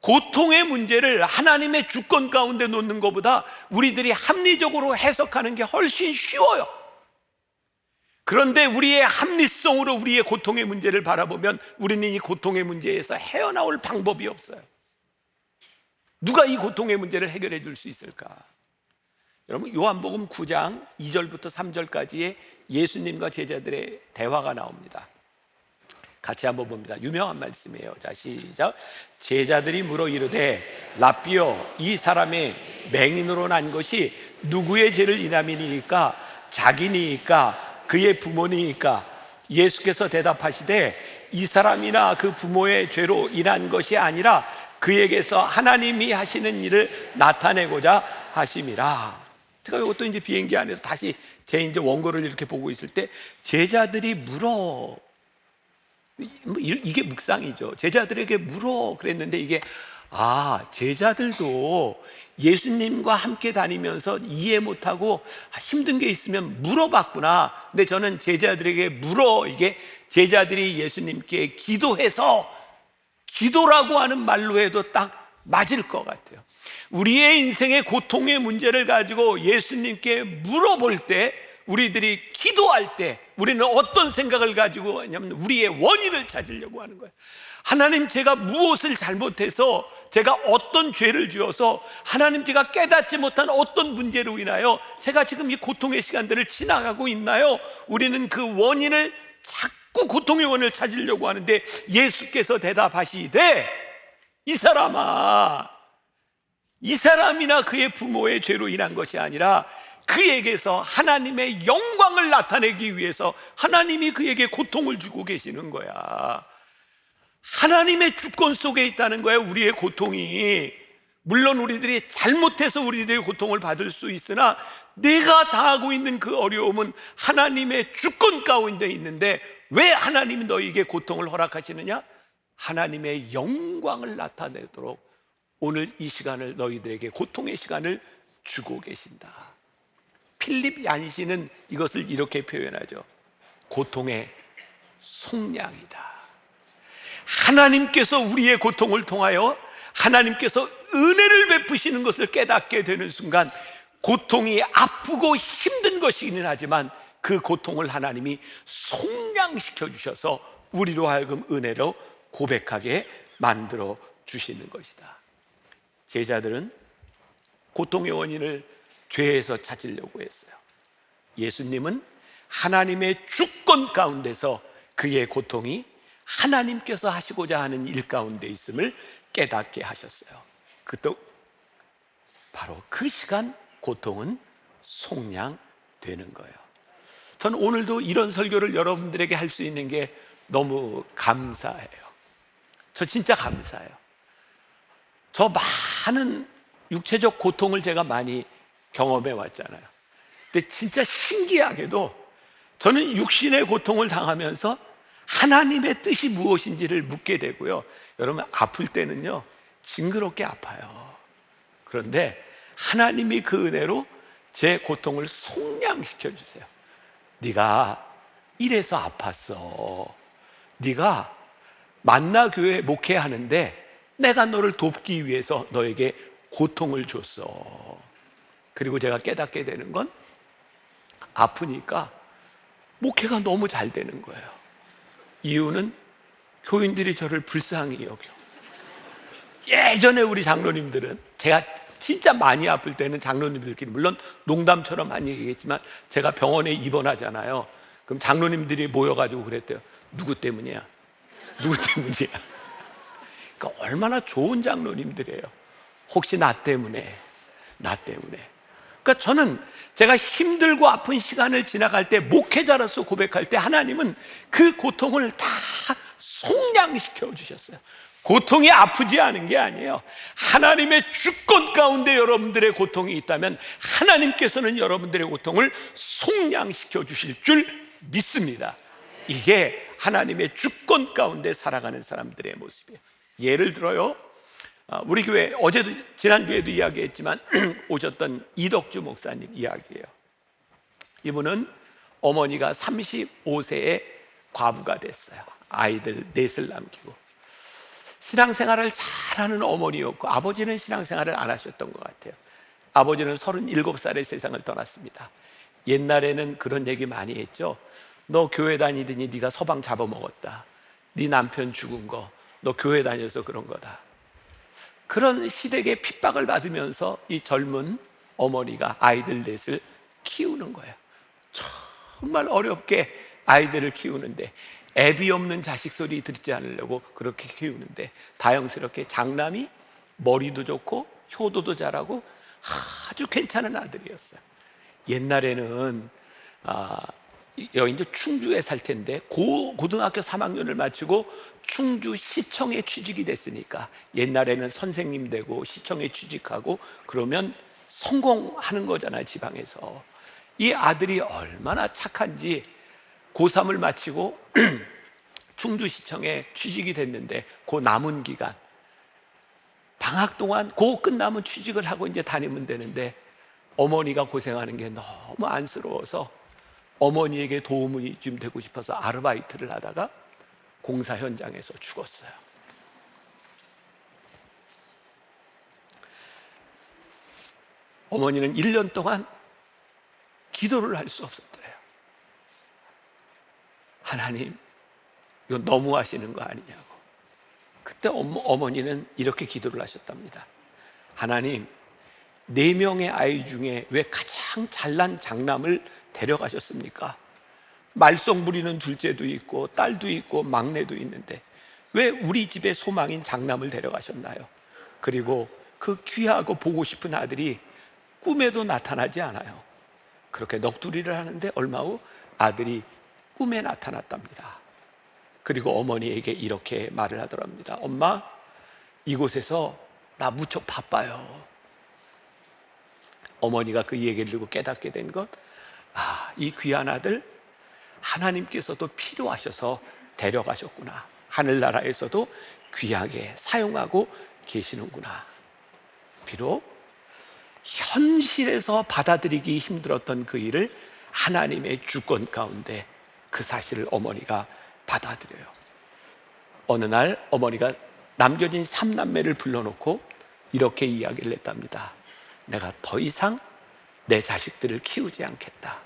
고통의 문제를 하나님의 주권 가운데 놓는 것보다 우리들이 합리적으로 해석하는 게 훨씬 쉬워요. 그런데 우리의 합리성으로 우리의 고통의 문제를 바라보면 우리는 이 고통의 문제에서 헤어나올 방법이 없어요. 누가 이 고통의 문제를 해결해 줄 수 있을까? 여러분, 요한복음 9장 2절부터 3절까지의 예수님과 제자들의 대화가 나옵니다. 같이 한번 봅니다. 유명한 말씀이에요. 자, 시작. 제자들이 물어 이르되 라삐여, 이 사람의 맹인으로 난 것이 누구의 죄를 인함이니까? 자기니까? 그의 부모니까? 예수께서 대답하시되 이 사람이나 그 부모의 죄로 인한 것이 아니라 그에게서 하나님이 하시는 일을 나타내고자 하심이라. 제가 이것도 이제 비행기 안에서 다시 제 이제 원고를 이렇게 보고 있을 때 제자들이 물어, 이게 묵상이죠. 제자들에게 물어 그랬는데 이게 제자들도 예수님과 함께 다니면서 이해 못하고 힘든 게 있으면 물어봤구나. 근데 저는 제자들에게 물어, 이게 제자들이 예수님께 기도해서, 기도라고 하는 말로 해도 딱 맞을 것 같아요. 우리의 인생의 고통의 문제를 가지고 예수님께 물어볼 때, 우리들이 기도할 때 우리는 어떤 생각을 가지고 하냐면 우리의 원인을 찾으려고 하는 거예요. 하나님, 제가 무엇을 잘못해서, 제가 어떤 죄를 지어서 하나님, 제가 깨닫지 못한 어떤 문제로 인하여 제가 지금 이 고통의 시간들을 지나가고 있나요? 우리는 그 원인을, 자꾸 고통의 원인을 찾으려고 하는데 예수께서 대답하시되 이 사람이나 그의 부모의 죄로 인한 것이 아니라 그에게서 하나님의 영광을 나타내기 위해서 하나님이 그에게 고통을 주고 계시는 거야. 하나님의 주권 속에 있다는 거야, 우리의 고통이. 물론 우리들이 잘못해서 우리들의 고통을 받을 수 있으나 내가 당하고 있는 그 어려움은 하나님의 주권 가운데 있는데 왜 하나님이 너희에게 고통을 허락하시느냐? 하나님의 영광을 나타내도록 오늘 이 시간을, 너희들에게 고통의 시간을 주고 계신다. 필립 얀시는 이것을 이렇게 표현하죠. 고통의 속량이다. 하나님께서 우리의 고통을 통하여 하나님께서 은혜를 베푸시는 것을 깨닫게 되는 순간 고통이 아프고 힘든 것이긴 하지만 그 고통을 하나님이 속량시켜 주셔서 우리로 하여금 은혜로 고백하게 만들어 주시는 것이다. 제자들은 고통의 원인을 죄에서 찾으려고 했어요. 예수님은 하나님의 주권 가운데서 그의 고통이 하나님께서 하시고자 하는 일 가운데 있음을 깨닫게 하셨어요. 그또 바로 그 시간 고통은 속량되는 거예요. 저는 오늘도 이런 설교를 여러분들에게 할 수 있는 게 너무 감사해요. 저 진짜 감사해요. 저 많은 육체적 고통을 제가 많이 경험해 왔잖아요. 근데 진짜 신기하게도 저는 육신의 고통을 당하면서 하나님의 뜻이 무엇인지를 묻게 되고요. 여러분, 아플 때는요 징그럽게 아파요. 그런데 하나님이 그 은혜로 제 고통을 속량시켜 주세요. 네가 이래서 아팠어. 네가 만나교회 목회하는데 내가 너를 돕기 위해서 너에게 고통을 줬어. 그리고 제가 깨닫게 되는 건 아프니까 목회가 너무 잘 되는 거예요. 이유는 교인들이 저를 불쌍히 여겨. 예전에 우리 장로님들은, 제가 진짜 많이 아플 때는 장로님들끼리, 물론 농담처럼 많이 얘기했지만 제가 병원에 입원하잖아요. 그럼 장로님들이 모여가지고 그랬대요. 누구 때문이야? 누구 때문이야? 그러니까 얼마나 좋은 장로님들이에요. 혹시 나 때문에. 그러니까 저는 제가 힘들고 아픈 시간을 지나갈 때, 목회자로서 고백할 때 하나님은 그 고통을 다 속량시켜 주셨어요. 고통이 아프지 않은 게 아니에요. 하나님의 주권 가운데 여러분들의 고통이 있다면 하나님께서는 여러분들의 고통을 속량시켜 주실 줄 믿습니다. 이게 하나님의 주권 가운데 살아가는 사람들의 모습이에요. 예를 들어요, 우리 교회 어제도, 지난주에도 이야기했지만 오셨던 이덕주 목사님 이야기예요. 이분은 어머니가 35세에 과부가 됐어요. 아이들 넷을 남기고 신앙생활을 잘하는 어머니였고 아버지는 신앙생활을 안 하셨던 것 같아요. 아버지는 37살에 세상을 떠났습니다. 옛날에는 그런 얘기 많이 했죠. 너 교회 다니더니 네가 서방 잡아먹었다. 네 남편 죽은 거 너 교회 다녀서 그런 거다. 그런 시댁의 핍박을 받으면서 이 젊은 어머니가 아이들 넷을 키우는 거예요. 정말 어렵게 아이들을 키우는데 애비 없는 자식 소리 듣지 않으려고 그렇게 키우는데 다행스럽게 장남이 머리도 좋고 효도도 잘하고 아주 괜찮은 아들이었어요. 옛날에는 여기 이제 충주에 살 텐데 고등학교 3학년을 마치고 충주 시청에 취직이 됐으니까 옛날에는 선생님 되고 시청에 취직하고 그러면 성공하는 거잖아요, 지방에서. 이 아들이 얼마나 착한지 고3을 마치고 충주시청에 취직이 됐는데 그 남은 기간 방학 동안 그 끝나면 취직을 하고 이제 다니면 되는데 어머니가 고생하는 게 너무 안쓰러워서 어머니에게 도움이 좀 되고 싶어서 아르바이트를 하다가 공사 현장에서 죽었어요. 어머니는 1년 동안 기도를 할 수 없었더래요. 하나님, 이거 너무 하시는 거 아니냐고. 그때 어머니는 이렇게 기도를 하셨답니다. 하나님, 4명의 아이 중에 왜 가장 잘난 장남을 데려가셨습니까? 말썽 부리는 둘째도 있고 딸도 있고 막내도 있는데 왜 우리 집의 소망인 장남을 데려가셨나요? 그리고 그 귀하고 보고 싶은 아들이 꿈에도 나타나지 않아요. 그렇게 넋두리를 하는데 얼마 후 아들이 꿈에 나타났답니다. 그리고 어머니에게 이렇게 말을 하더랍니다. 엄마, 이곳에서 나 무척 바빠요. 어머니가 그 얘기를 듣고 깨닫게 된 것, 이 귀한 아들 하나님께서도 필요하셔서 데려가셨구나. 하늘나라에서도 귀하게 사용하고 계시는구나. 비록 현실에서 받아들이기 힘들었던 그 일을 하나님의 주권 가운데 그 사실을 어머니가 받아들여요. 어느 날 어머니가 남겨진 3남매를 불러놓고 이렇게 이야기를 했답니다. 내가 더 이상 내 자식들을 키우지 않겠다.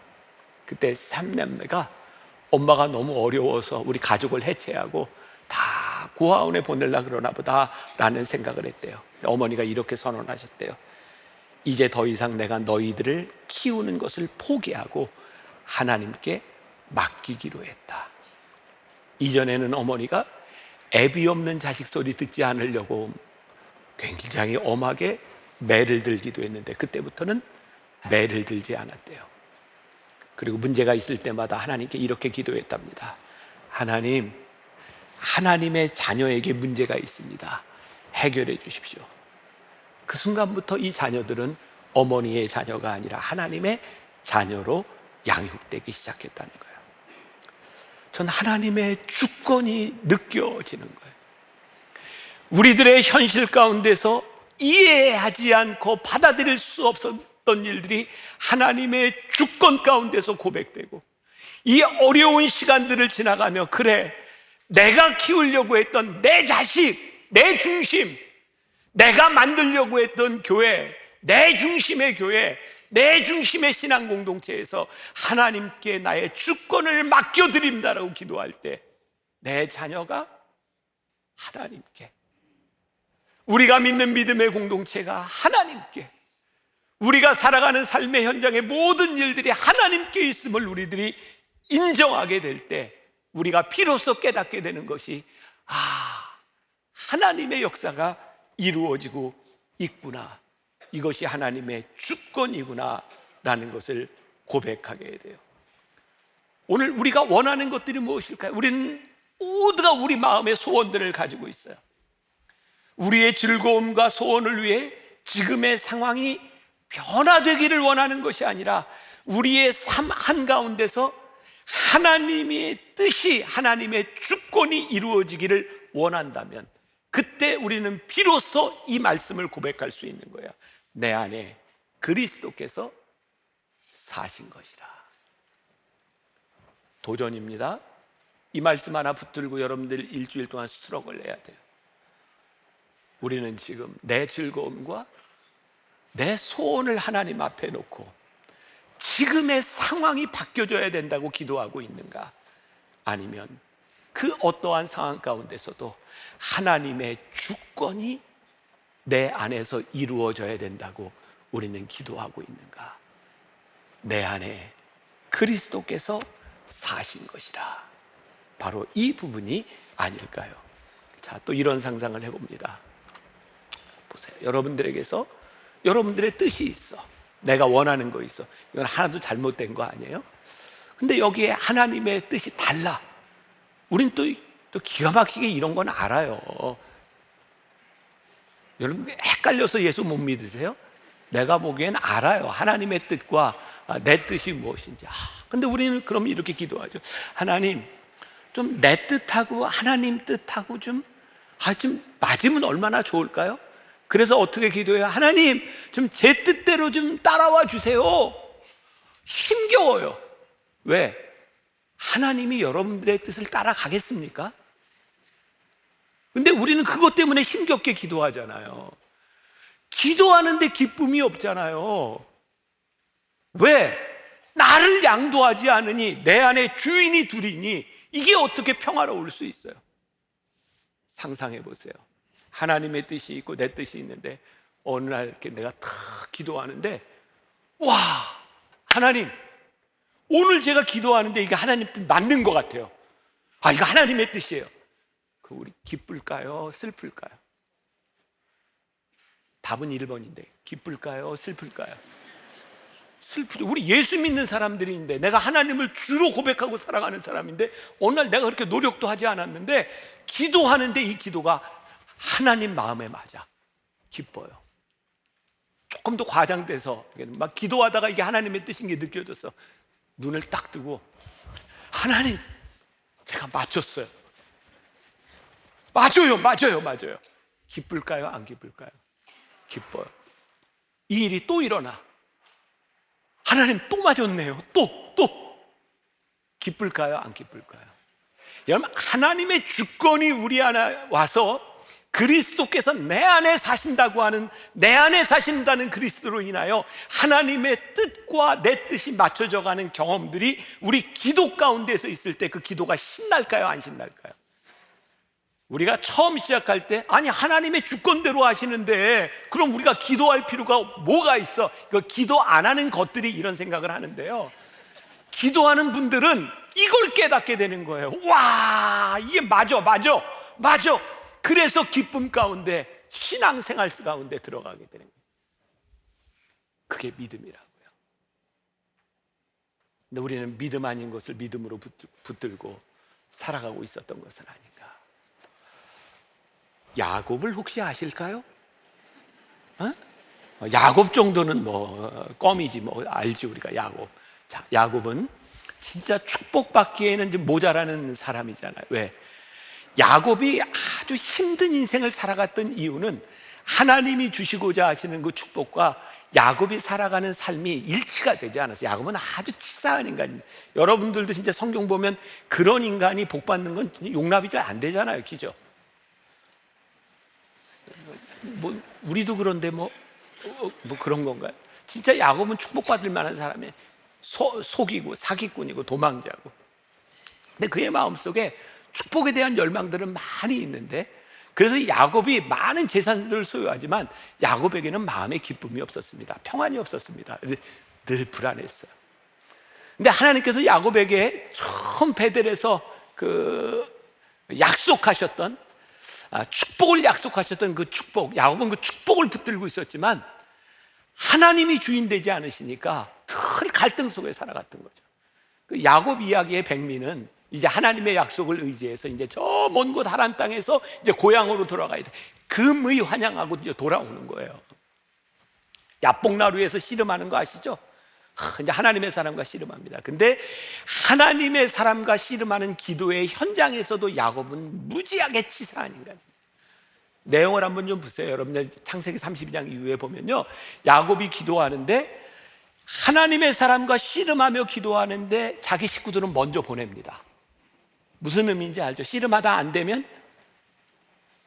그때 3남매가 엄마가 너무 어려워서 우리 가족을 해체하고 다 고아원에 보내려고 그러나 보다 라는 생각을 했대요. 어머니가 이렇게 선언하셨대요. 이제 더 이상 내가 너희들을 키우는 것을 포기하고 하나님께 맡기기로 했다. 이전에는 어머니가 애비 없는 자식 소리 듣지 않으려고 굉장히 엄하게 매를 들기도 했는데 그때부터는 매를 들지 않았대요. 그리고 문제가 있을 때마다 하나님께 이렇게 기도했답니다. 하나님, 하나님의 자녀에게 문제가 있습니다. 해결해 주십시오. 그 순간부터 이 자녀들은 어머니의 자녀가 아니라 하나님의 자녀로 양육되기 시작했다는 거예요. 전 하나님의 주권이 느껴지는 거예요. 우리들의 현실 가운데서 이해하지 않고 받아들일 수 없었던 일들이 하나님의 주권 가운데서 고백되고 이 어려운 시간들을 지나가며 그래, 내가 키우려고 했던 내 자식, 내 중심, 내가 만들려고 했던 교회, 내 중심의 교회, 내 중심의 신앙 공동체에서 하나님께 나의 주권을 맡겨드립니다라고 기도할 때 내 자녀가 하나님께, 우리가 믿는 믿음의 공동체가 하나님께, 우리가 살아가는 삶의 현장의 모든 일들이 하나님께 있음을 우리들이 인정하게 될 때 우리가 비로소 깨닫게 되는 것이 하나님의 역사가 이루어지고 있구나, 이것이 하나님의 주권이구나 라는 것을 고백하게 돼요. 오늘 우리가 원하는 것들이 무엇일까요? 우리는 모두가 우리 마음의 소원들을 가지고 있어요. 우리의 즐거움과 소원을 위해 지금의 상황이 변화되기를 원하는 것이 아니라 우리의 삶 한가운데서 하나님의 뜻이, 하나님의 주권이 이루어지기를 원한다면 그때 우리는 비로소 이 말씀을 고백할 수 있는 거예요. 내 안에 그리스도께서 사신 것이라. 도전입니다. 이 말씀 하나 붙들고 여러분들 일주일 동안 스트럭을 해야 돼요. 우리는 지금 내 즐거움과 내 소원을 하나님 앞에 놓고 지금의 상황이 바뀌어져야 된다고 기도하고 있는가? 아니면 그 어떠한 상황 가운데서도 하나님의 주권이 내 안에서 이루어져야 된다고 우리는 기도하고 있는가? 내 안에 그리스도께서 사신 것이라. 바로 이 부분이 아닐까요? 자, 또 이런 상상을 해봅니다. 보세요. 여러분들에게서 여러분들의 뜻이 있어. 내가 원하는 거 있어. 이건 하나도 잘못된 거 아니에요? 근데 여기에 하나님의 뜻이 달라. 우린 또 기가 막히게 이런 건 알아요. 여러분 헷갈려서 예수 못 믿으세요? 내가 보기엔 알아요. 하나님의 뜻과 내 뜻이 무엇인지. 근데 우리는 그럼 이렇게 기도하죠. 하나님, 좀 내 뜻하고 하나님 뜻하고 좀 맞으면 얼마나 좋을까요? 그래서 어떻게 기도해요? 하나님, 좀 제 뜻대로 좀 따라와 주세요. 힘겨워요. 왜? 하나님이 여러분들의 뜻을 따라가겠습니까? 근데 우리는 그것 때문에 힘겹게 기도하잖아요. 기도하는데 기쁨이 없잖아요. 왜? 나를 양도하지 않으니 내 안에 주인이 둘이니 이게 어떻게 평화로울 수 있어요? 상상해 보세요. 하나님의 뜻이 있고 내 뜻이 있는데 어느 날 이렇게 내가 탁 기도하는데, 와, 하나님, 오늘 제가 기도하는데 이게 하나님 뜻 맞는 것 같아요. 이거 하나님의 뜻이에요. 그 우리 기쁠까요? 슬플까요? 답은 1번인데 기쁠까요? 슬플까요? 슬프죠. 우리 예수 믿는 사람들인데, 내가 하나님을 주로 고백하고 살아가는 사람인데 어느 날 내가 그렇게 노력도 하지 않았는데 기도하는데 이 기도가 하나님 마음에 맞아. 기뻐요. 조금 더 과장돼서 막 기도하다가 이게 하나님의 뜻인 게 느껴졌어. 눈을 딱 뜨고, 하나님, 제가 맞췄어요. 맞아요. 기쁠까요? 안 기쁠까요? 기뻐요. 이 일이 또 일어나. 하나님 또 맞았네요. 또 기쁠까요? 안 기쁠까요? 여러분, 하나님의 주권이 우리 안에 와서 그리스도께서 내 안에 사신다고 하는, 내 안에 사신다는 그리스도로 인하여 하나님의 뜻과 내 뜻이 맞춰져 가는 경험들이 우리 기도 가운데서 있을 때 그 기도가 신날까요? 안 신날까요? 우리가 처음 시작할 때, 아니 하나님의 주권대로 하시는데 그럼 우리가 기도할 필요가 뭐가 있어? 이거 기도 안 하는 것들이 이런 생각을 하는데요, 기도하는 분들은 이걸 깨닫게 되는 거예요. 와, 이게 맞아. 그래서 기쁨 가운데, 신앙생활 가운데 들어가게 되는 거예요. 그게 믿음이라고요. 근데 우리는 믿음 아닌 것을 믿음으로 붙들고 살아가고 있었던 것은 아닌가. 야곱을 혹시 아실까요? 야곱 정도는 뭐 껌이지 뭐 알지 우리가. 야곱. 자, 야곱은 진짜 축복받기에는 좀 모자라는 사람이잖아요. 왜? 야곱이 아주 힘든 인생을 살아갔던 이유는 하나님이 주시고자 하시는 그 축복과 야곱이 살아가는 삶이 일치가 되지 않았어요. 야곱은 아주 치사한 인간입니다. 여러분들도 진짜 성경 보면 그런 인간이 복 받는 건 용납이 잘 안 되잖아요. 그죠? 뭐 우리도 그런데 뭐 그런 건가요? 진짜 야곱은 축복받을 만한 사람이에요. 속이고 사기꾼이고 도망자고. 근데 그의 마음속에 축복에 대한 열망들은 많이 있는데, 그래서 야곱이 많은 재산들을 소유하지만 야곱에게는 마음의 기쁨이 없었습니다. 평안이 없었습니다. 늘 불안했어요. 근데 하나님께서 야곱에게 처음 베델에서 그 약속하셨던 축복을 약속하셨던 그 축복, 야곱은 그 축복을 붙들고 있었지만 하나님이 주인 되지 않으시니까 늘 갈등 속에 살아갔던 거죠. 그 야곱 이야기의 백미는 이제 하나님의 약속을 의지해서 이제 저 먼 곳 하란 땅에서 이제 고향으로 돌아가야 돼. 금의 환영하고 이제 돌아오는 거예요. 야복나루에서 씨름하는 거 아시죠? 이제 하나님의 사람과 씨름합니다. 근데 하나님의 사람과 씨름하는 기도의 현장에서도 야곱은 무지하게 치사한 인간입니다. 내용을 한번 좀 보세요. 여러분들 창세기 32장 이후에 보면요, 야곱이 기도하는데 하나님의 사람과 씨름하며 기도하는데 자기 식구들은 먼저 보냅니다. 무슨 의미인지 알죠? 씨름하다 안 되면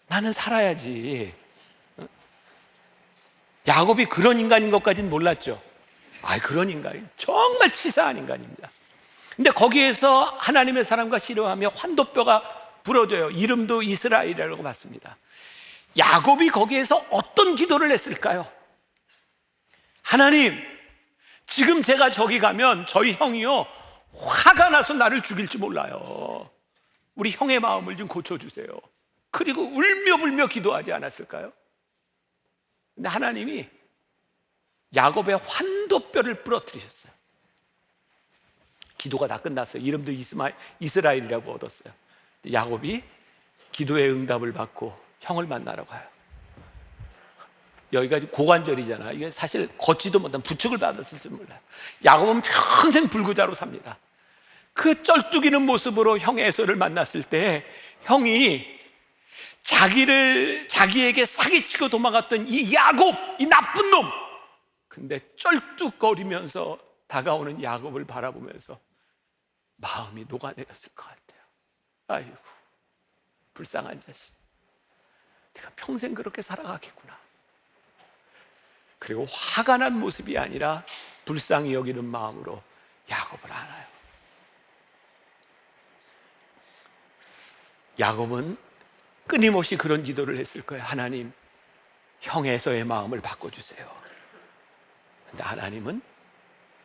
나는 살아야지, 야곱이 그런 인간인 것까지는 몰랐죠. 그런 인간이 정말 치사한 인간입니다. 근데 거기에서 하나님의 사람과 씨름하며 환도뼈가 부러져요. 이름도 이스라엘이라고 봤습니다. 야곱이 거기에서 어떤 기도를 했을까요? 하나님, 지금 제가 저기 가면 저희 형이요 화가 나서 나를 죽일지 몰라요. 우리 형의 마음을 좀 고쳐주세요. 그리고 울며불며 기도하지 않았을까요? 근데 하나님이 야곱의 환도뼈를 부러뜨리셨어요. 기도가 다 끝났어요. 이름도 이스라엘이라고 얻었어요. 야곱이 기도의 응답을 받고 형을 만나러 가요. 여기가 고관절이잖아. 이게 사실 걷지도 못한 부축을 받았을지 몰라요. 야곱은 평생 불구자로 삽니다. 그 쩔뚝이는 모습으로 형 에서를 만났을 때 형이 자기에게 사기치고 도망갔던 이 야곱, 이 나쁜 놈, 근데 쩔뚝거리면서 다가오는 야곱을 바라보면서 마음이 녹아내렸을 것 같아요. 아이고, 불쌍한 자식, 네가 평생 그렇게 살아가겠구나. 그리고 화가 난 모습이 아니라 불쌍히 여기는 마음으로 야곱을 안아요. 야곱은 끊임없이 그런 기도를 했을 거예요. 하나님, 형 에서의 마음을 바꿔주세요. 근데 하나님은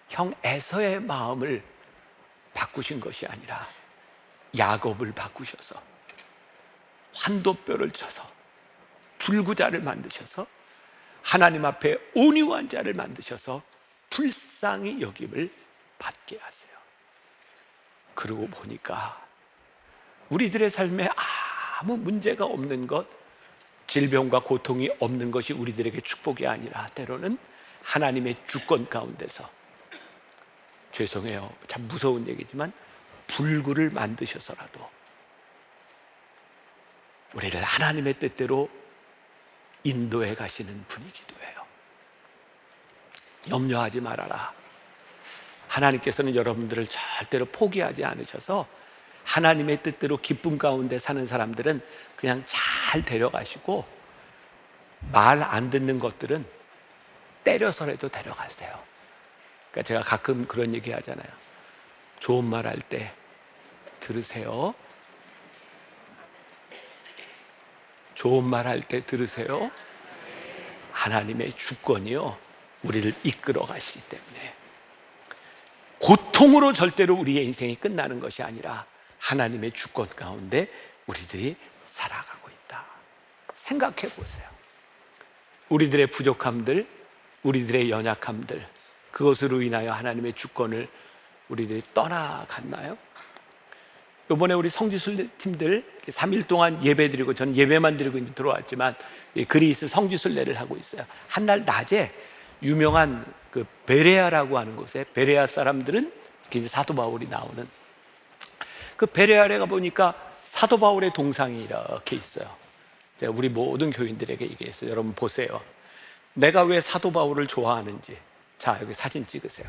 형 에서의 마음을 바꾸신 것이 아니라 야곱을 바꾸셔서 환도뼈를 쳐서 불구자를 만드셔서 하나님 앞에 온유한 자를 만드셔서 불쌍히 여김을 받게 하세요. 그러고 보니까 우리들의 삶에 아무 문제가 없는 것, 질병과 고통이 없는 것이 우리들에게 축복이 아니라 때로는 하나님의 주권 가운데서, 죄송해요, 참 무서운 얘기지만 불구를 만드셔서라도 우리를 하나님의 뜻대로 인도해 가시는 분이기도 해요. 염려하지 말아라. 하나님께서는 여러분들을 절대로 포기하지 않으셔서 하나님의 뜻대로 기쁨 가운데 사는 사람들은 그냥 잘 데려가시고, 말 안 듣는 것들은 때려서라도 데려가세요. 그러니까 제가 가끔 그런 얘기 하잖아요. 좋은 말 할 때 들으세요. 좋은 말 할 때 들으세요. 하나님의 주권이요, 우리를 이끌어 가시기 때문에 고통으로 절대로 우리의 인생이 끝나는 것이 아니라 하나님의 주권 가운데 우리들이 살아가고 있다. 생각해 보세요. 우리들의 부족함들, 우리들의 연약함들, 그것으로 인하여 하나님의 주권을 우리들이 떠나갔나요? 이번에 우리 성지순례 팀들 3일 동안 예배드리고, 저는 예배만 드리고 이제 들어왔지만 그리스 성지순례를 하고 있어요. 한날 낮에 유명한 그 베레아라고 하는 곳에, 베레아 사람들은 이제 사도 바울이 나오는 그 베레아에 가 보니까 사도 바울의 동상이 이렇게 있어요. 제가 우리 모든 교인들에게 얘기했어요. 여러분 보세요. 내가 왜 사도 바울을 좋아하는지. 자, 여기 사진 찍으세요.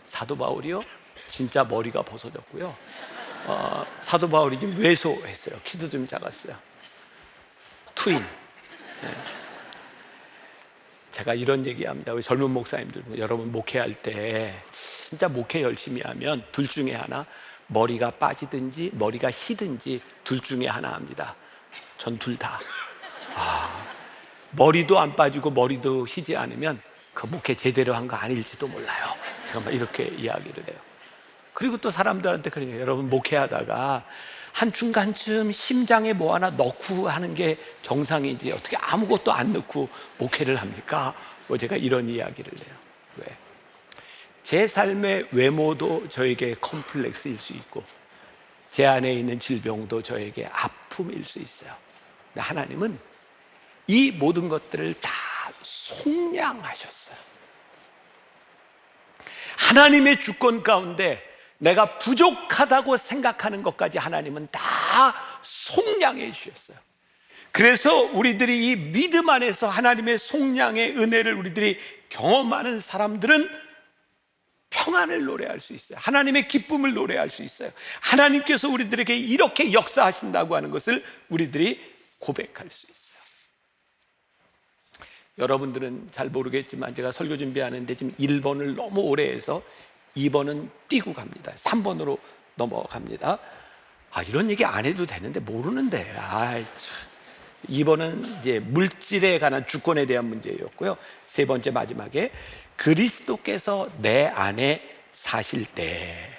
사도 바울이요, 진짜 머리가 벗어졌고요. 사도 바울이 좀 왜소했어요. 키도 좀 작았어요. 트윈. 네. 제가 이런 얘기합니다. 우리 젊은 목사님들, 여러분 목회할 때 진짜 목회 열심히 하면 둘 중에 하나, 머리가 빠지든지 머리가 희든지 둘 중에 하나 합니다. 전 둘 다. 머리도 안 빠지고 머리도 희지 않으면 그 목회 제대로 한 거 아닐지도 몰라요. 제가 막 이렇게 이야기를 해요. 그리고 또 사람들한테 그래요. 여러분 목회하다가 한 중간쯤 심장에 뭐 하나 넣고 하는 게 정상이지 어떻게 아무것도 안 넣고 목회를 합니까? 뭐 제가 이런 이야기를 해요. 왜? 제 삶의 외모도 저에게 컴플렉스일 수 있고, 제 안에 있는 질병도 저에게 아픔일 수 있어요. 근데 하나님은 이 모든 것들을 다 속량하셨어요. 하나님의 주권 가운데 내가 부족하다고 생각하는 것까지 하나님은 다 속량해 주셨어요. 그래서 우리들이 이 믿음 안에서 하나님의 속량의 은혜를 우리들이 경험하는 사람들은 평안을 노래할 수 있어요. 하나님의 기쁨을 노래할 수 있어요. 하나님께서 우리들에게 이렇게 역사하신다고 하는 것을 우리들이 고백할 수 있어요. 여러분들은 잘 모르겠지만 제가 설교 준비하는데 지금 1번을 너무 오래 해서 2번은 뛰고 갑니다. 3번으로 넘어갑니다. 이런 얘기 안 해도 되는데 모르는데. 참. 2번은 이제 물질에 관한 주권에 대한 문제였고요. 세 번째 마지막에 그리스도께서 내 안에 사실 때,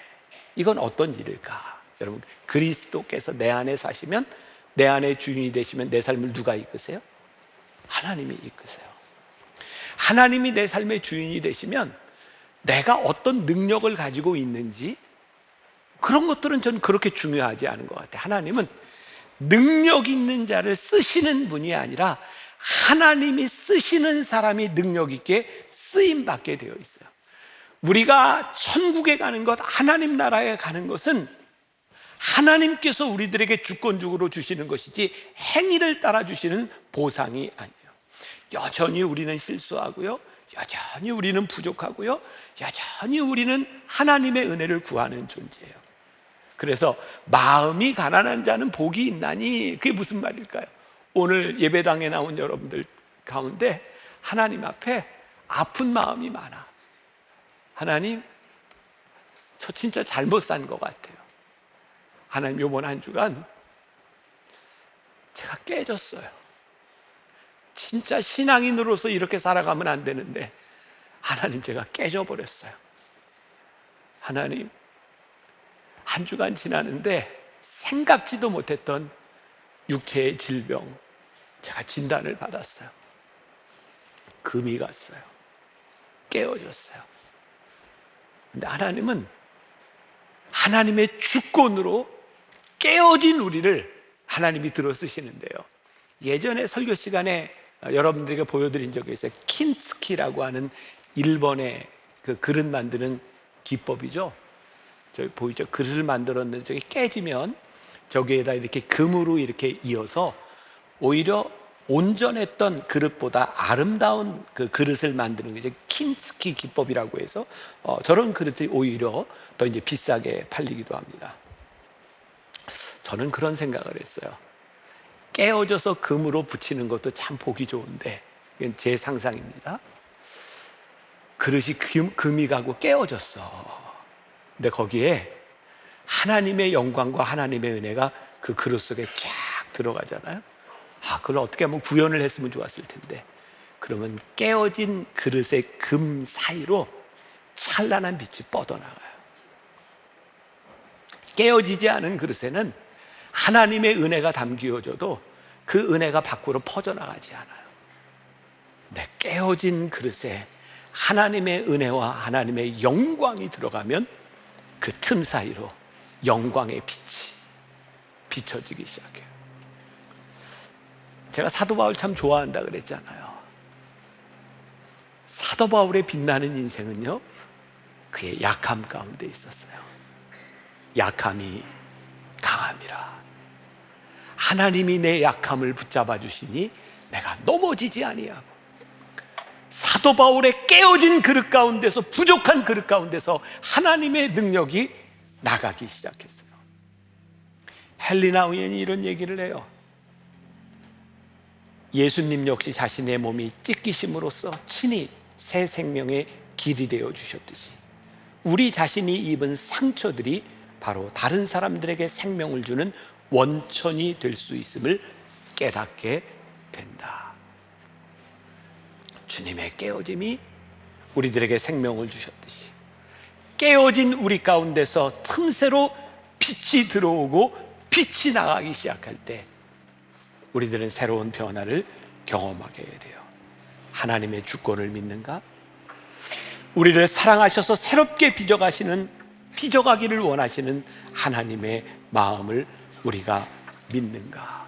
이건 어떤 일일까? 여러분, 그리스도께서 내 안에 사시면, 내 안에 주인이 되시면 내 삶을 누가 이끄세요? 하나님이 이끄세요. 하나님이 내 삶의 주인이 되시면 내가 어떤 능력을 가지고 있는지, 그런 것들은 저는 그렇게 중요하지 않은 것 같아요. 하나님은 능력 있는 자를 쓰시는 분이 아니라 하나님이 쓰시는 사람이 능력 있게 쓰임 받게 되어 있어요. 우리가 천국에 가는 것, 하나님 나라에 가는 것은 하나님께서 우리들에게 주권적으로 주시는 것이지 행위를 따라 주시는 보상이 아니에요. 여전히 우리는 실수하고요, 여전히 우리는 부족하고요, 여전히 우리는 하나님의 은혜를 구하는 존재예요. 그래서 마음이 가난한 자는 복이 있나니, 그게 무슨 말일까요? 오늘 예배당에 나온 여러분들 가운데 하나님 앞에 아픈 마음이 많아. 하나님, 저 진짜 잘못 산 것 같아요. 하나님, 요번 한 주간 제가 깨졌어요. 진짜 신앙인으로서 이렇게 살아가면 안 되는데 하나님, 제가 깨져버렸어요. 하나님, 한 주간 지나는데 생각지도 못했던 육체의 질병, 제가 진단을 받았어요. 금이 갔어요. 깨어졌어요. 근데 하나님은 하나님의 주권으로 깨어진 우리를 하나님이 들어 쓰시는데요. 예전에 설교 시간에 여러분들에게 보여드린 적이 있어요. 킨스키라고 하는 일본의 그 그릇 만드는 기법이죠. 저기 보이죠? 그릇을 만들었는데 저기 깨지면 저기에다 이렇게 금으로 이렇게 이어서 오히려 온전했던 그릇보다 아름다운 그 그릇을 만드는 게 이제 킨스키 기법이라고 해서 저런 그릇이 오히려 더 이제 비싸게 팔리기도 합니다. 저는 그런 생각을 했어요. 깨어져서 금으로 붙이는 것도 참 보기 좋은데, 이건 제 상상입니다. 그릇이 금이 가고 깨어졌어. 근데 거기에 하나님의 영광과 하나님의 은혜가 그 그릇 속에 쫙 들어가잖아요. 그걸 어떻게 하면 구현을 했으면 좋았을 텐데, 그러면 깨어진 그릇의 금 사이로 찬란한 빛이 뻗어나가요. 깨어지지 않은 그릇에는 하나님의 은혜가 담겨져도 그 은혜가 밖으로 퍼져나가지 않아요. 근데 깨어진 그릇에 하나님의 은혜와 하나님의 영광이 들어가면 그 틈 사이로 영광의 빛이 비춰지기 시작해요. 제가 사도 바울 참 좋아한다 그랬잖아요. 사도 바울의 빛나는 인생은요, 그의 약함 가운데 있었어요. 약함이 강함이라. 하나님이 내 약함을 붙잡아 주시니 내가 넘어지지 아니하고. 사도 바울의 깨어진 그릇 가운데서, 부족한 그릇 가운데서 하나님의 능력이 나가기 시작했어요. 헬리나 우연히 이런 얘기를 해요. 예수님 역시 자신의 몸이 찢기심으로써 친히 새 생명의 길이 되어 주셨듯이 우리 자신이 입은 상처들이 바로 다른 사람들에게 생명을 주는 원천이 될 수 있음을 깨닫게 된다. 주님의 깨어짐이 우리들에게 생명을 주셨듯이 깨어진 우리 가운데서 틈새로 빛이 들어오고 빛이 나가기 시작할 때 우리들은 새로운 변화를 경험하게 돼요. 하나님의 주권을 믿는가? 우리를 사랑하셔서 새롭게 빚어가기를 원하시는 하나님의 마음을 우리가 믿는가?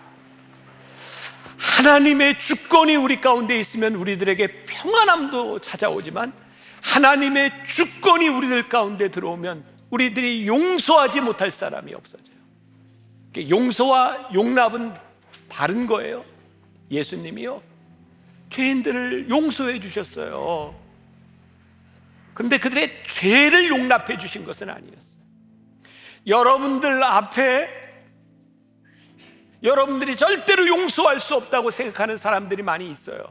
하나님의 주권이 우리 가운데 있으면 우리들에게 평안함도 찾아오지만, 하나님의 주권이 우리들 가운데 들어오면 우리들이 용서하지 못할 사람이 없어져요. 용서와 용납은 다른 거예요. 예수님이요, 죄인들을 용서해 주셨어요. 그런데 그들의 죄를 용납해 주신 것은 아니었어요. 여러분들 앞에 여러분들이 절대로 용서할 수 없다고 생각하는 사람들이 많이 있어요.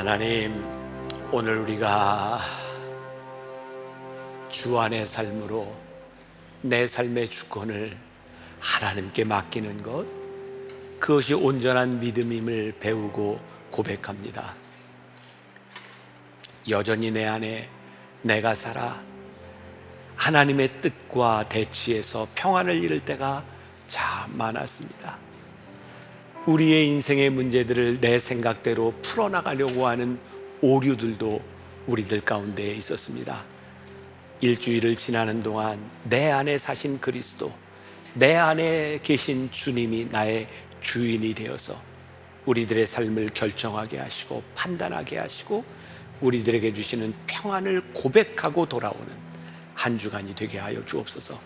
하나님, 오늘 우리가 주 안의 삶으로 내 삶의 주권을 하나님께 맡기는 것, 그것이 온전한 믿음임을 배우고 고백합니다. 여전히 내 안에 내가 살아 하나님의 뜻과 대치에서 평안을 잃을 때가 참 많았습니다. 우리의 인생의 문제들을 내 생각대로 풀어나가려고 하는 오류들도 우리들 가운데 있었습니다. 일주일을 지나는 동안 내 안에 사신 그리스도, 내 안에 계신 주님이 나의 주인이 되어서 우리들의 삶을 결정하게 하시고 판단하게 하시고 우리들에게 주시는 평안을 고백하고 돌아오는 한 주간이 되게 하여 주옵소서.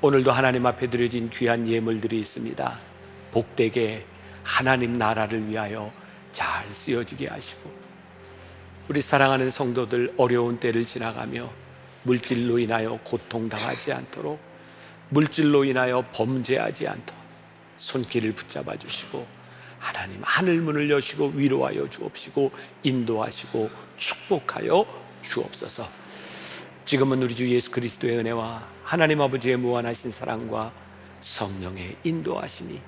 오늘도 하나님 앞에 드려진 귀한 예물들이 있습니다. 복되게 하나님 나라를 위하여 잘 쓰여지게 하시고, 우리 사랑하는 성도들 어려운 때를 지나가며 물질로 인하여 고통당하지 않도록, 물질로 인하여 범죄하지 않도록 손길을 붙잡아 주시고, 하나님 하늘문을 여시고 위로하여 주옵시고 인도하시고 축복하여 주옵소서. 지금은 우리 주 예수 그리스도의 은혜와 하나님 아버지의 무한하신 사랑과 성령의 인도하심이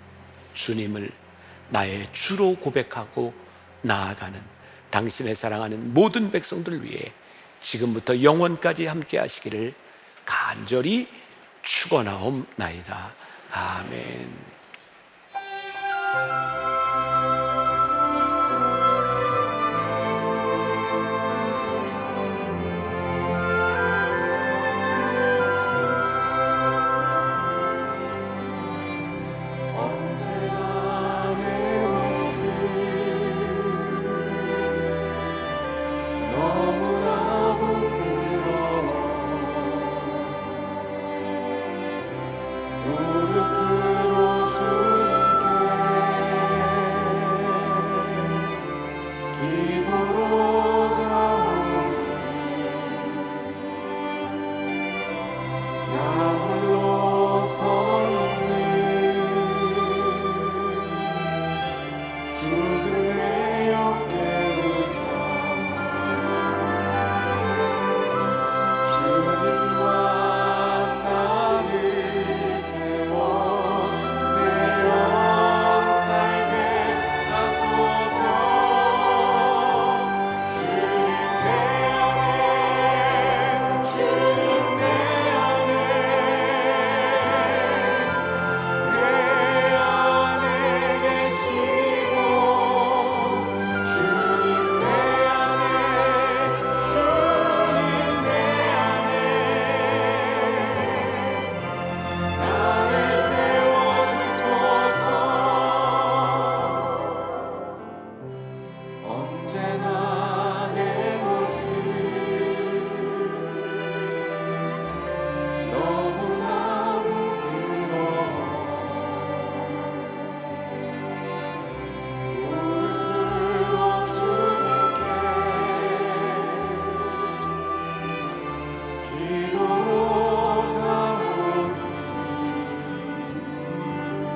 주님을 나의 주로 고백하고 나아가는 당신의 사랑하는 모든 백성들 위해 지금부터 영원까지 함께 하시기를 간절히 축원하옵나이다. 아멘.